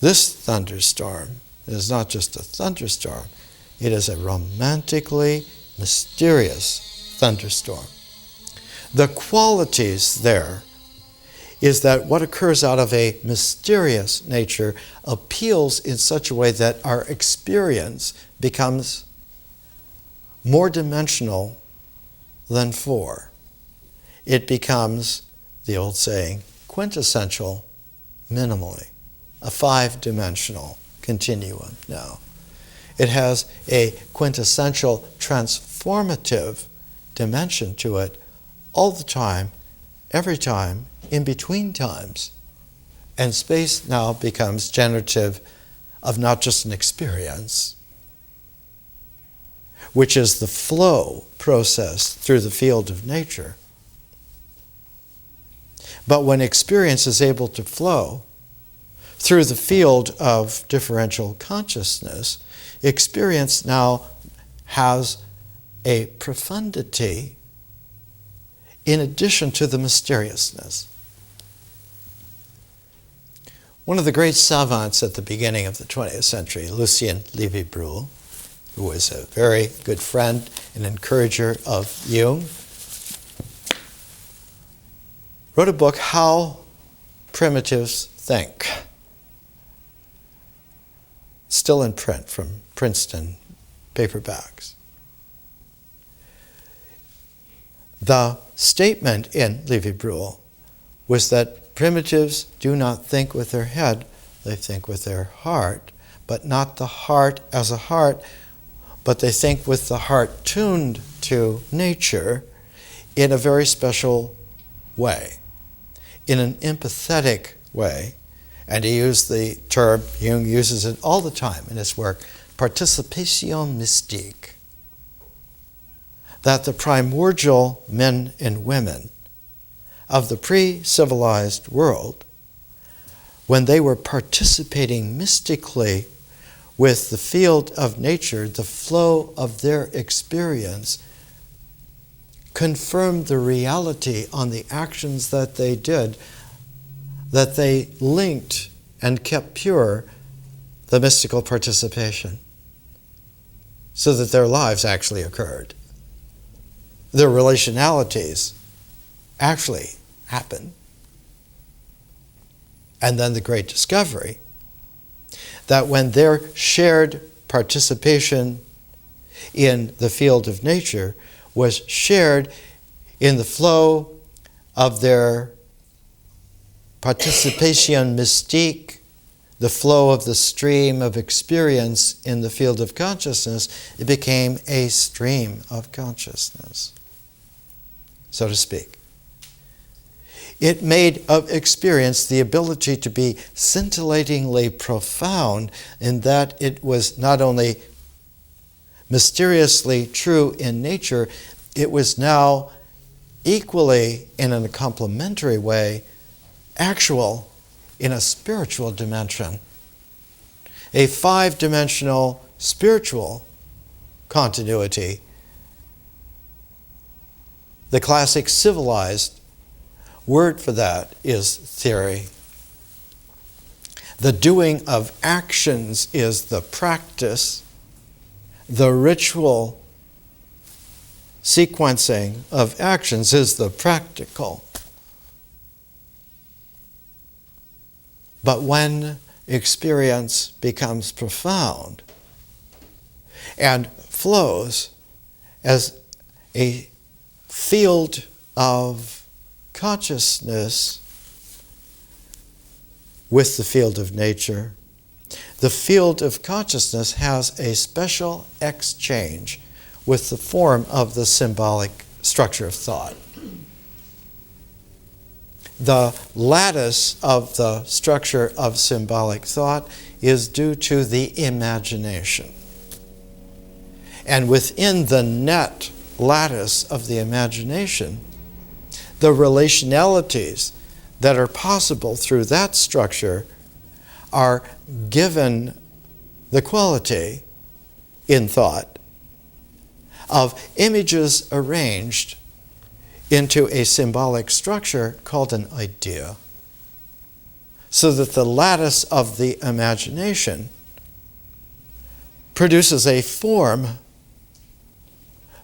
This thunderstorm is not just a thunderstorm, it is a romantically mysterious thunderstorm. The qualities there is that what occurs out of a mysterious nature appeals in such a way that our experience becomes more dimensional than 4. It becomes, the old saying, quintessential minimally, a 5-dimensional continuum now. It has a quintessential transformative dimension to it all the time, every time, in between times. And space now becomes generative of not just an experience, which is the flow process through the field of nature. But when experience is able to flow through the field of differential consciousness, experience now has a profundity in addition to the mysteriousness. One of the great savants at the beginning of the 20th century, Lucien Levy-Bruhl, who was a very good friend and encourager of Jung, wrote a book, How Primitives Think. Still in print from Princeton paperbacks. The statement in Levy-Bruhl was that primitives do not think with their head, they think with their heart, but not the heart as a heart, but they think with the heart tuned to nature in a very special way, in an empathetic way. And he used the term, Jung uses it all the time in his work, participation mystique. That the primordial men and women of the pre-civilized world when they were participating mystically with the field of nature, the flow of their experience confirmed the reality on the actions that they did, that they linked and kept pure the mystical participation, so that their lives actually occurred. Their relationalities actually happened. And then the great discovery that when their shared participation in the field of nature was shared in the flow of their participation mystique, the flow of the stream of experience in the field of consciousness, it became a stream of consciousness, so to speak. It made of experience the ability to be scintillatingly profound in that it was not only mysteriously true in nature, it was now equally, in a complementary way, actual in a spiritual dimension. A 5-dimensional spiritual continuity. The classic civilized word for that is theory. The doing of actions is the practice. The ritual sequencing of actions is the practical. But when experience becomes profound and flows as a field of consciousness with the field of nature, the field of consciousness has a special exchange with the form of the symbolic structure of thought. The lattice of the structure of symbolic thought is due to the imagination. And within the net lattice of the imagination, the relationalities that are possible through that structure are given the quality in thought of images arranged into a symbolic structure called an idea, so that the lattice of the imagination produces a form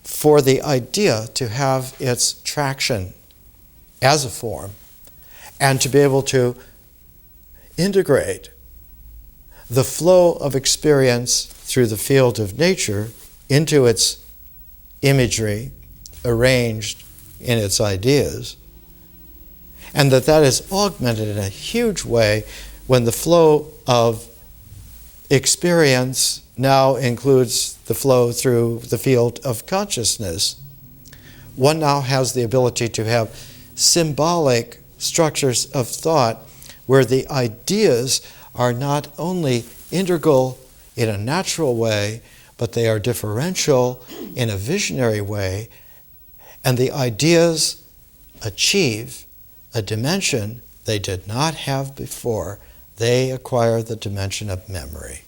for the idea to have its traction as a form and to be able to integrate the flow of experience through the field of nature into its imagery arranged in its ideas, and that is augmented in a huge way when the flow of experience now includes the flow through the field of consciousness. One now has the ability to have symbolic structures of thought where the ideas are not only integral in a natural way, but they are differential in a visionary way, and the ideas achieve a dimension they did not have before. They acquire the dimension of memory.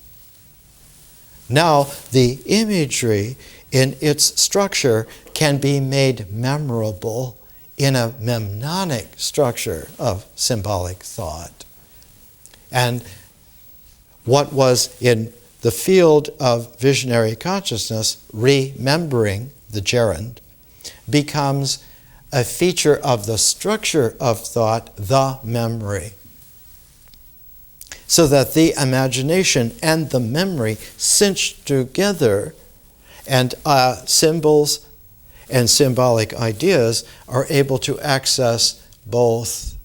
Now, the imagery in its structure can be made memorable in a mnemonic structure of symbolic thought. And what was in the field of visionary consciousness, remembering the gerund, becomes a feature of the structure of thought, the memory. So that the imagination and the memory cinch together, and symbols and symbolic ideas are able to access both,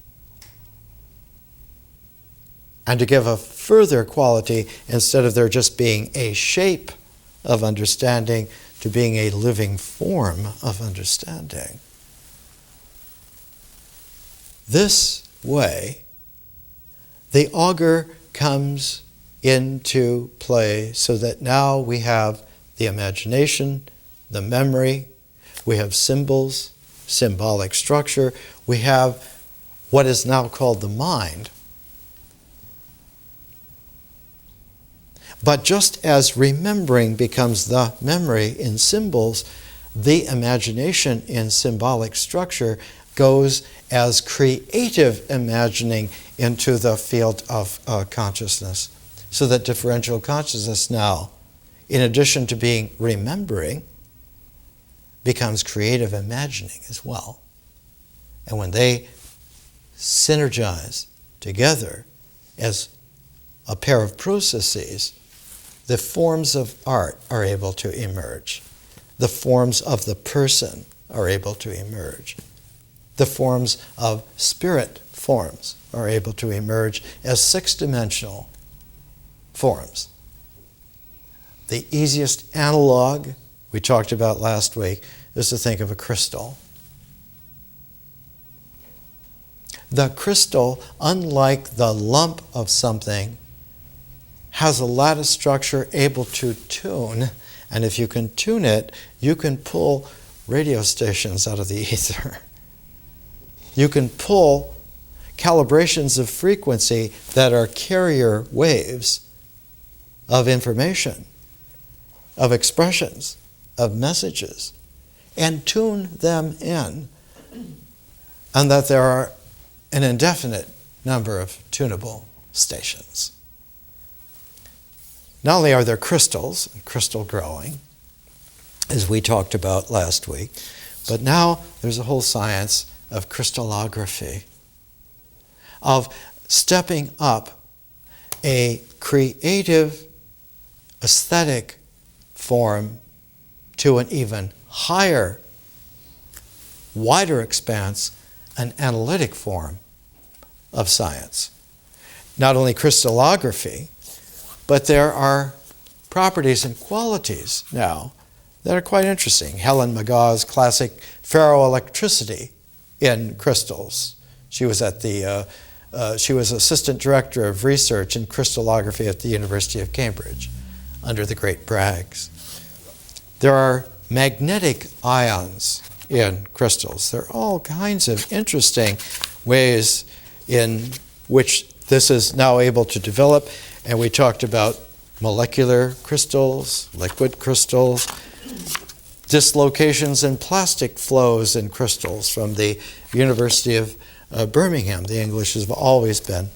and to give a further quality, instead of there just being a shape of understanding, to being a living form of understanding. This way, the augur comes into play so that now we have the imagination, the memory, we have symbols, symbolic structure, we have what is now called the mind. But just as remembering becomes the memory in symbols, the imagination in symbolic structure goes as creative imagining into the field of consciousness. So that differential consciousness now, in addition to being remembering, becomes creative imagining as well. And when they synergize together as a pair of processes, the forms of art are able to emerge. The forms of the person are able to emerge. The forms of spirit forms are able to emerge as six-dimensional forms. The easiest analog we talked about last week is to think of a crystal. The crystal, unlike the lump of something, has a lattice structure able to tune, and if you can tune it, you can pull radio stations out of the ether. You can pull calibrations of frequency that are carrier waves of information, of expressions, of messages, and tune them in, and that there are an indefinite number of tunable stations. Not only are there crystals and crystal growing, as we talked about last week, but now there's a whole science of crystallography, of stepping up a creative, aesthetic form to an even higher, wider expanse, an analytic form of science. Not only crystallography, but there are properties and qualities now that are quite interesting. Helen McGaw's classic ferroelectricity in crystals. She was assistant director of research in crystallography at the University of Cambridge under the great Braggs. There are magnetic ions in crystals. There are all kinds of interesting ways in which this is now able to develop. And we talked about molecular crystals, liquid crystals, dislocations in plastic flows in crystals from the University of Birmingham. The English has always been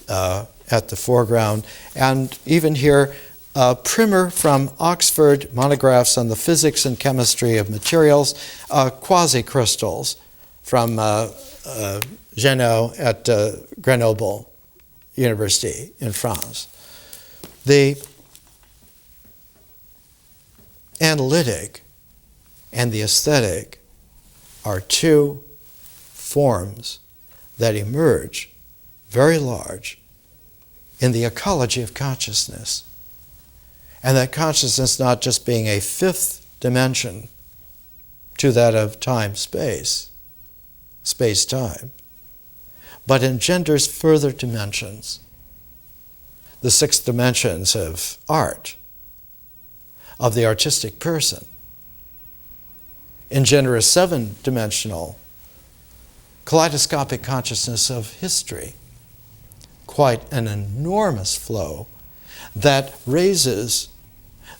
at the foreground. And even here, Primer from Oxford, monographs on the physics and chemistry of materials, quasi-crystals from Genoa at Grenoble University in France. The analytic and the aesthetic are two forms that emerge very large in the ecology of consciousness. And that consciousness not just being a fifth dimension to that of time-space, space-time, but engenders further dimensions. The six dimensions of art, of the artistic person, engender a seven-dimensional kaleidoscopic consciousness of history, quite an enormous flow that raises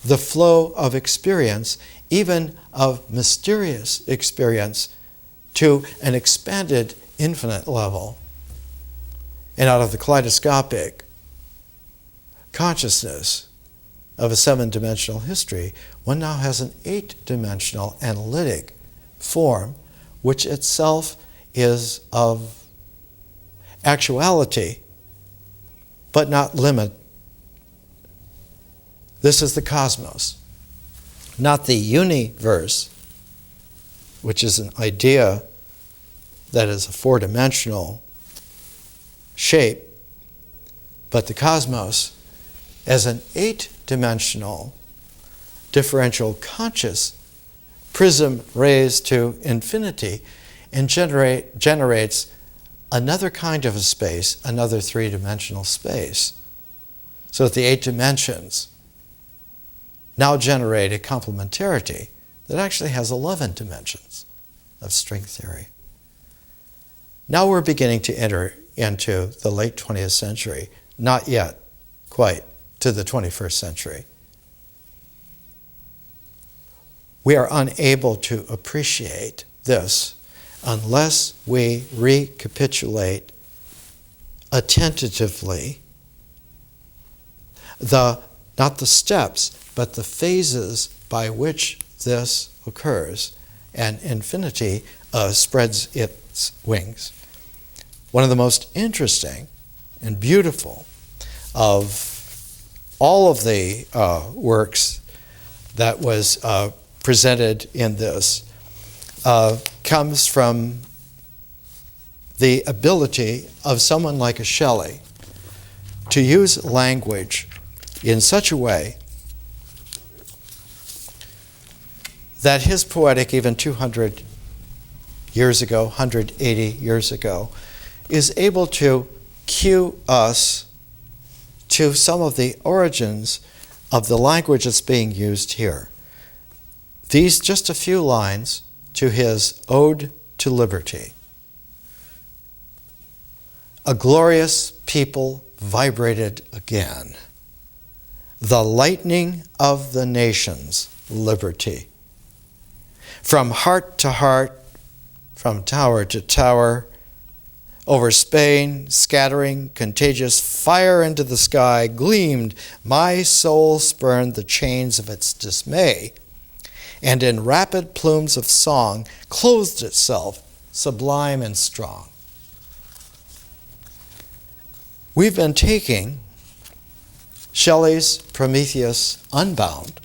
the flow of experience, even of mysterious experience, to an expanded infinite level. And out of the kaleidoscopic consciousness of a seven-dimensional history, one now has an eight-dimensional analytic form, which itself is of actuality, but not limit. This is the cosmos, not the universe, which is an idea that is a four-dimensional shape, but the cosmos as an eight-dimensional differential conscious prism raised to infinity, and generates another kind of a space, another three-dimensional space. So that the eight dimensions now generate a complementarity that actually has 11 dimensions of string theory. Now we're beginning to enter into the late 20th century, not yet quite to the 21st century. We are unable to appreciate this unless we recapitulate attentively not the steps, but the phases by which this occurs, and infinity spreads its wings. One of the most interesting and beautiful of all of the works that was presented in this comes from the ability of someone like a Shelley to use language in such a way that his Poetic, even 200 years ago, 180 years ago, is able to cue us to some of the origins of the language that's being used here. These just a few lines to his Ode to Liberty. A glorious people vibrated again. The lightning of the nations, liberty. From heart to heart, from tower to tower, over Spain, scattering contagious fire into the sky, gleamed, my soul spurned the chains of its dismay, and in rapid plumes of song clothed itself sublime and strong. We've been taking Shelley's Prometheus Unbound,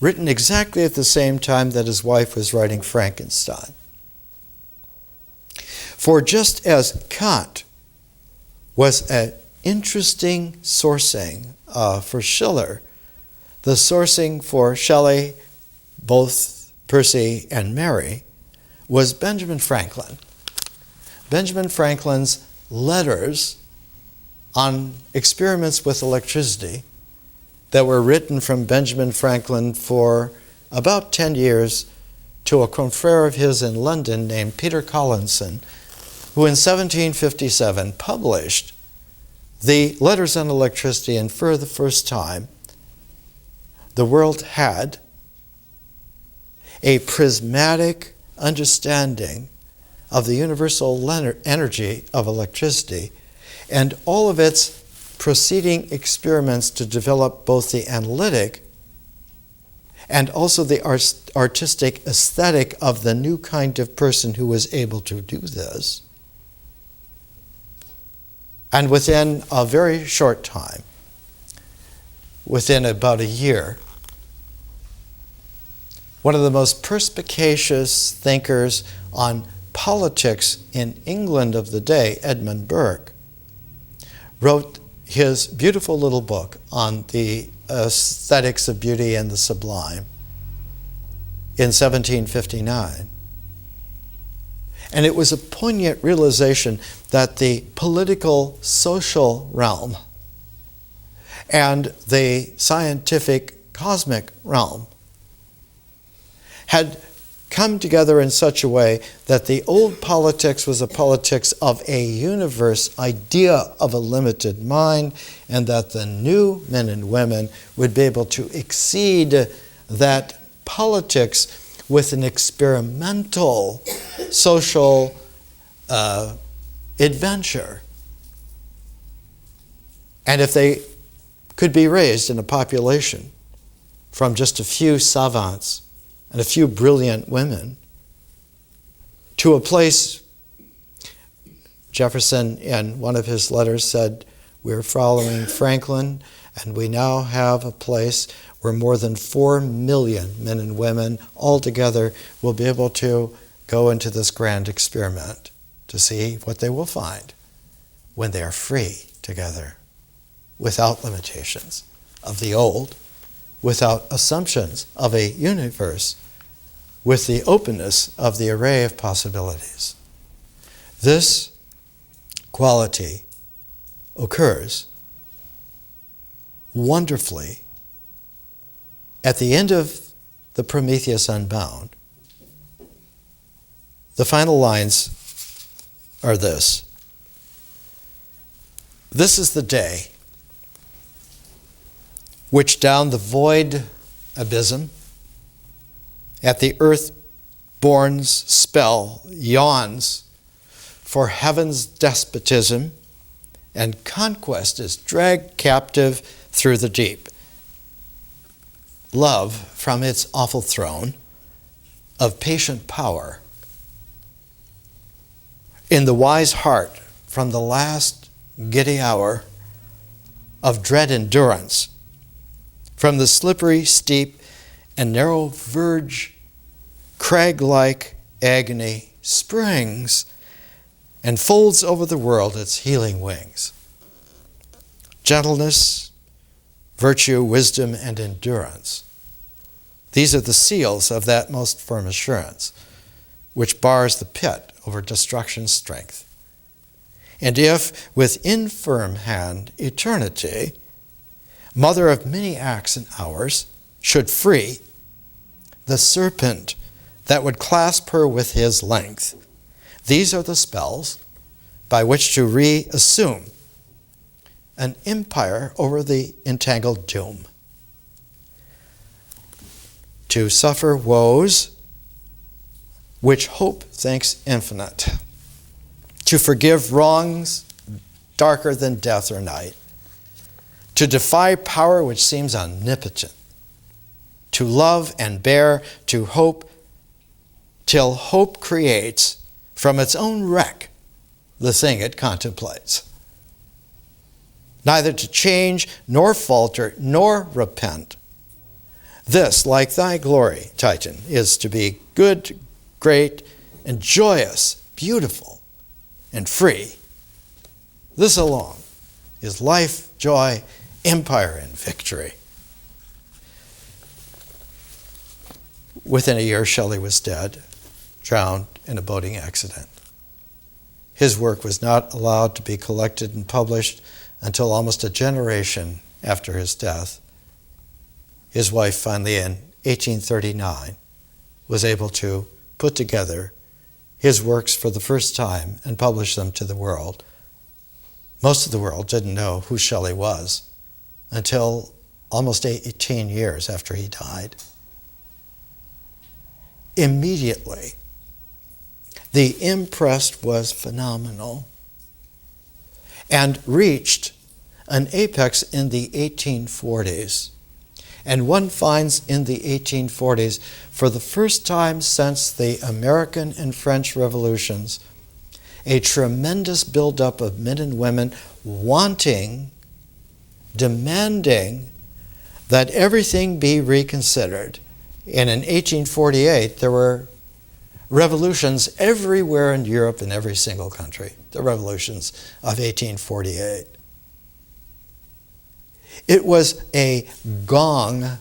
written exactly at the same time that his wife was writing Frankenstein. For just as Kant was an interesting sourcing for Schiller, the sourcing for Shelley, both Percy and Mary, was Benjamin Franklin. Benjamin Franklin's letters on experiments with electricity that were written from Benjamin Franklin for about 10 years to a confrere of his in London named Peter Collinson, who in 1757 published the Letters on Electricity, and for the first time, the world had a prismatic understanding of the universal energy of electricity and all of its proceeding experiments to develop both the analytic and also the artistic aesthetic of the new kind of person who was able to do this. And within a very short time, within about a year, one of the most perspicacious thinkers on politics in England of the day, Edmund Burke, wrote his beautiful little book on the aesthetics of beauty and the sublime in 1759. And it was a poignant realization that the political, social realm and the scientific, cosmic realm had come together in such a way that the old politics was a politics of a universe idea of a limited mind, and that the new men and women would be able to exceed that politics with an experimental social adventure. And if they could be raised in a population from just a few savants and a few brilliant women to a place, Jefferson in one of his letters said, we're following Franklin, and we now have a place where more than 4 million men and women altogether will be able to go into this grand experiment to see what they will find when they are free together, without limitations of the old, without assumptions of a universe, with the openness of the array of possibilities. This quality occurs wonderfully at the end of the Prometheus Unbound. The final lines are this. This is the day which down the void abysm at the earth-born's spell yawns, for heaven's despotism and conquest is dragged captive through the deep. Love from its awful throne of patient power, in the wise heart from the last giddy hour of dread endurance, from the slippery, steep, and narrow verge, crag-like agony springs and folds over the world its healing wings. Gentleness, virtue, wisdom, and endurance. These are the seals of that most firm assurance, which bars the pit over destruction's strength. And if, with infirm hand, eternity, mother of many acts and hours, should free the serpent that would clasp her with his length, these are the spells by which to reassume an empire over the entangled doom. To suffer woes which hope thinks infinite, to forgive wrongs darker than death or night, to defy power which seems omnipotent, to love and bear, to hope, till hope creates from its own wreck the thing it contemplates. Neither to change, nor falter, nor repent. This, like thy glory, Titan, is to be good, great, and joyous, beautiful, and free. This alone is life, joy, empire, and victory. Within a year, Shelley was dead, drowned in a boating accident. His work was not allowed to be collected and published until almost a generation after his death. His wife finally, in 1839, was able to put together his works for the first time and publish them to the world. Most of the world didn't know who Shelley was until almost 18 years after he died. Immediately, the impress was phenomenal and reached an apex in the 1840s. And one finds in the 1840s, for the first time since the American and French revolutions, a tremendous buildup of men and women wanting, demanding that everything be reconsidered. And in 1848, there were revolutions everywhere in Europe in every single country, the revolutions of 1848. It was a gong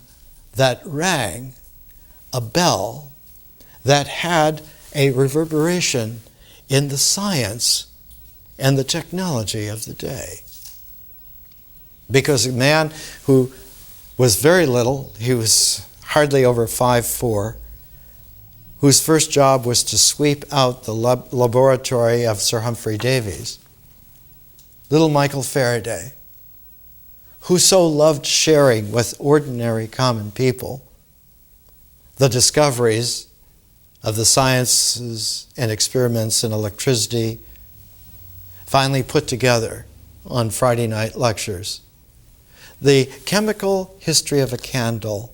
that rang, a bell that had a reverberation in the science and the technology of the day. Because a man who was very little, he was hardly over 5'4", whose first job was to sweep out the laboratory of Sir Humphrey Davy's, little Michael Faraday, who so loved sharing with ordinary common people the discoveries of the sciences and experiments in electricity, finally put together on Friday night lectures the chemical history of a candle,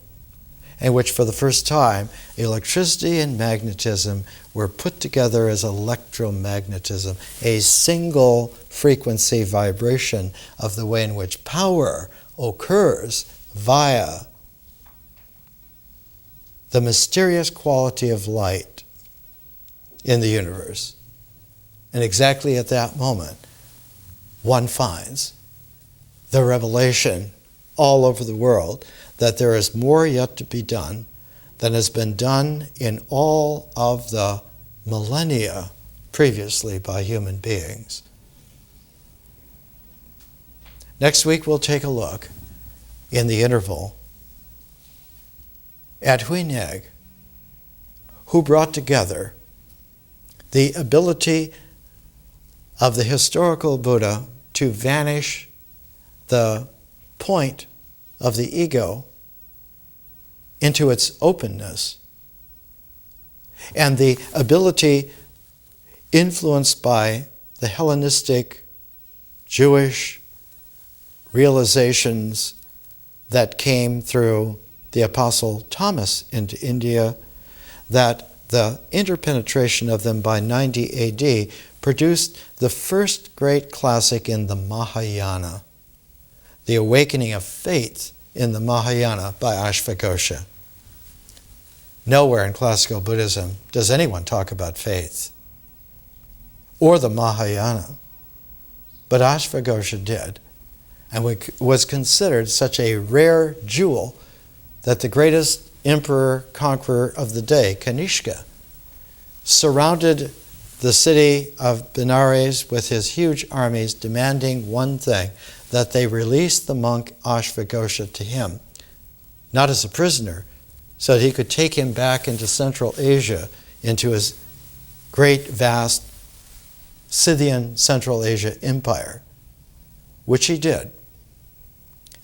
in which for the first time electricity and magnetism were put together as electromagnetism, a single frequency vibration of the way in which power occurs via the mysterious quality of light in the universe. And exactly at that moment, one finds the revelation all over the world that there is more yet to be done than has been done in all of the millennia previously by human beings. Next week we'll take a look, in the interval, at Huineg, who brought together the ability of the historical Buddha to vanish the point of the ego into its openness, and the ability influenced by the Hellenistic Jewish realizations that came through the Apostle Thomas into India, that the interpenetration of them by 90 AD produced the first great classic in the Mahayana, the awakening of faith in the Mahayana by Ashvaghosha. Nowhere in classical Buddhism does anyone talk about faith or the Mahayana, but Ashvaghosha did, and was considered such a rare jewel that the greatest emperor-conqueror of the day, Kanishka, surrounded the city of Benares with his huge armies, demanding one thing, that they release the monk Ashvaghosha to him, not as a prisoner, so that he could take him back into Central Asia, into his great, vast Scythian Central Asia empire, which he did.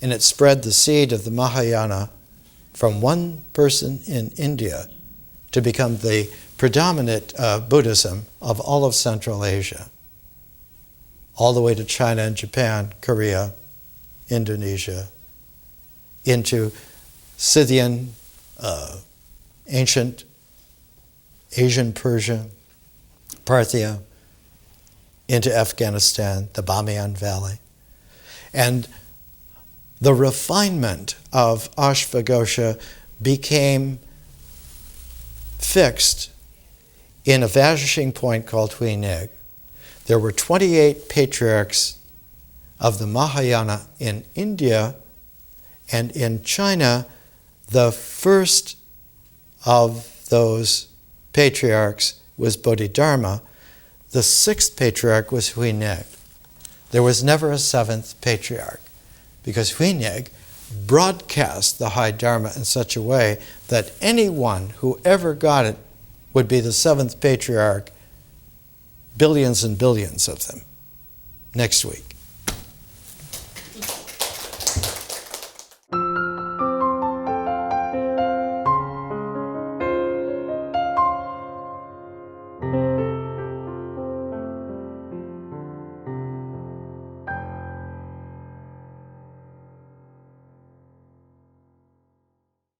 And it spread the seed of the Mahayana from one person in India to become the predominant Buddhism of all of Central Asia, all the way to China and Japan, Korea, Indonesia, into Scythian, ancient Asian Persia, Parthia, into Afghanistan, the Bamiyan Valley. And the refinement of Ashvaghosha became fixed in a vanishing point called Huineg. There were 28 patriarchs of the Mahayana in India, and in China, the first of those patriarchs was Bodhidharma. The sixth patriarch was Huineg. There was never a seventh patriarch, because Huineg broadcast the high Dharma in such a way that anyone who ever got it would be the seventh patriarch, billions and billions of them, next week.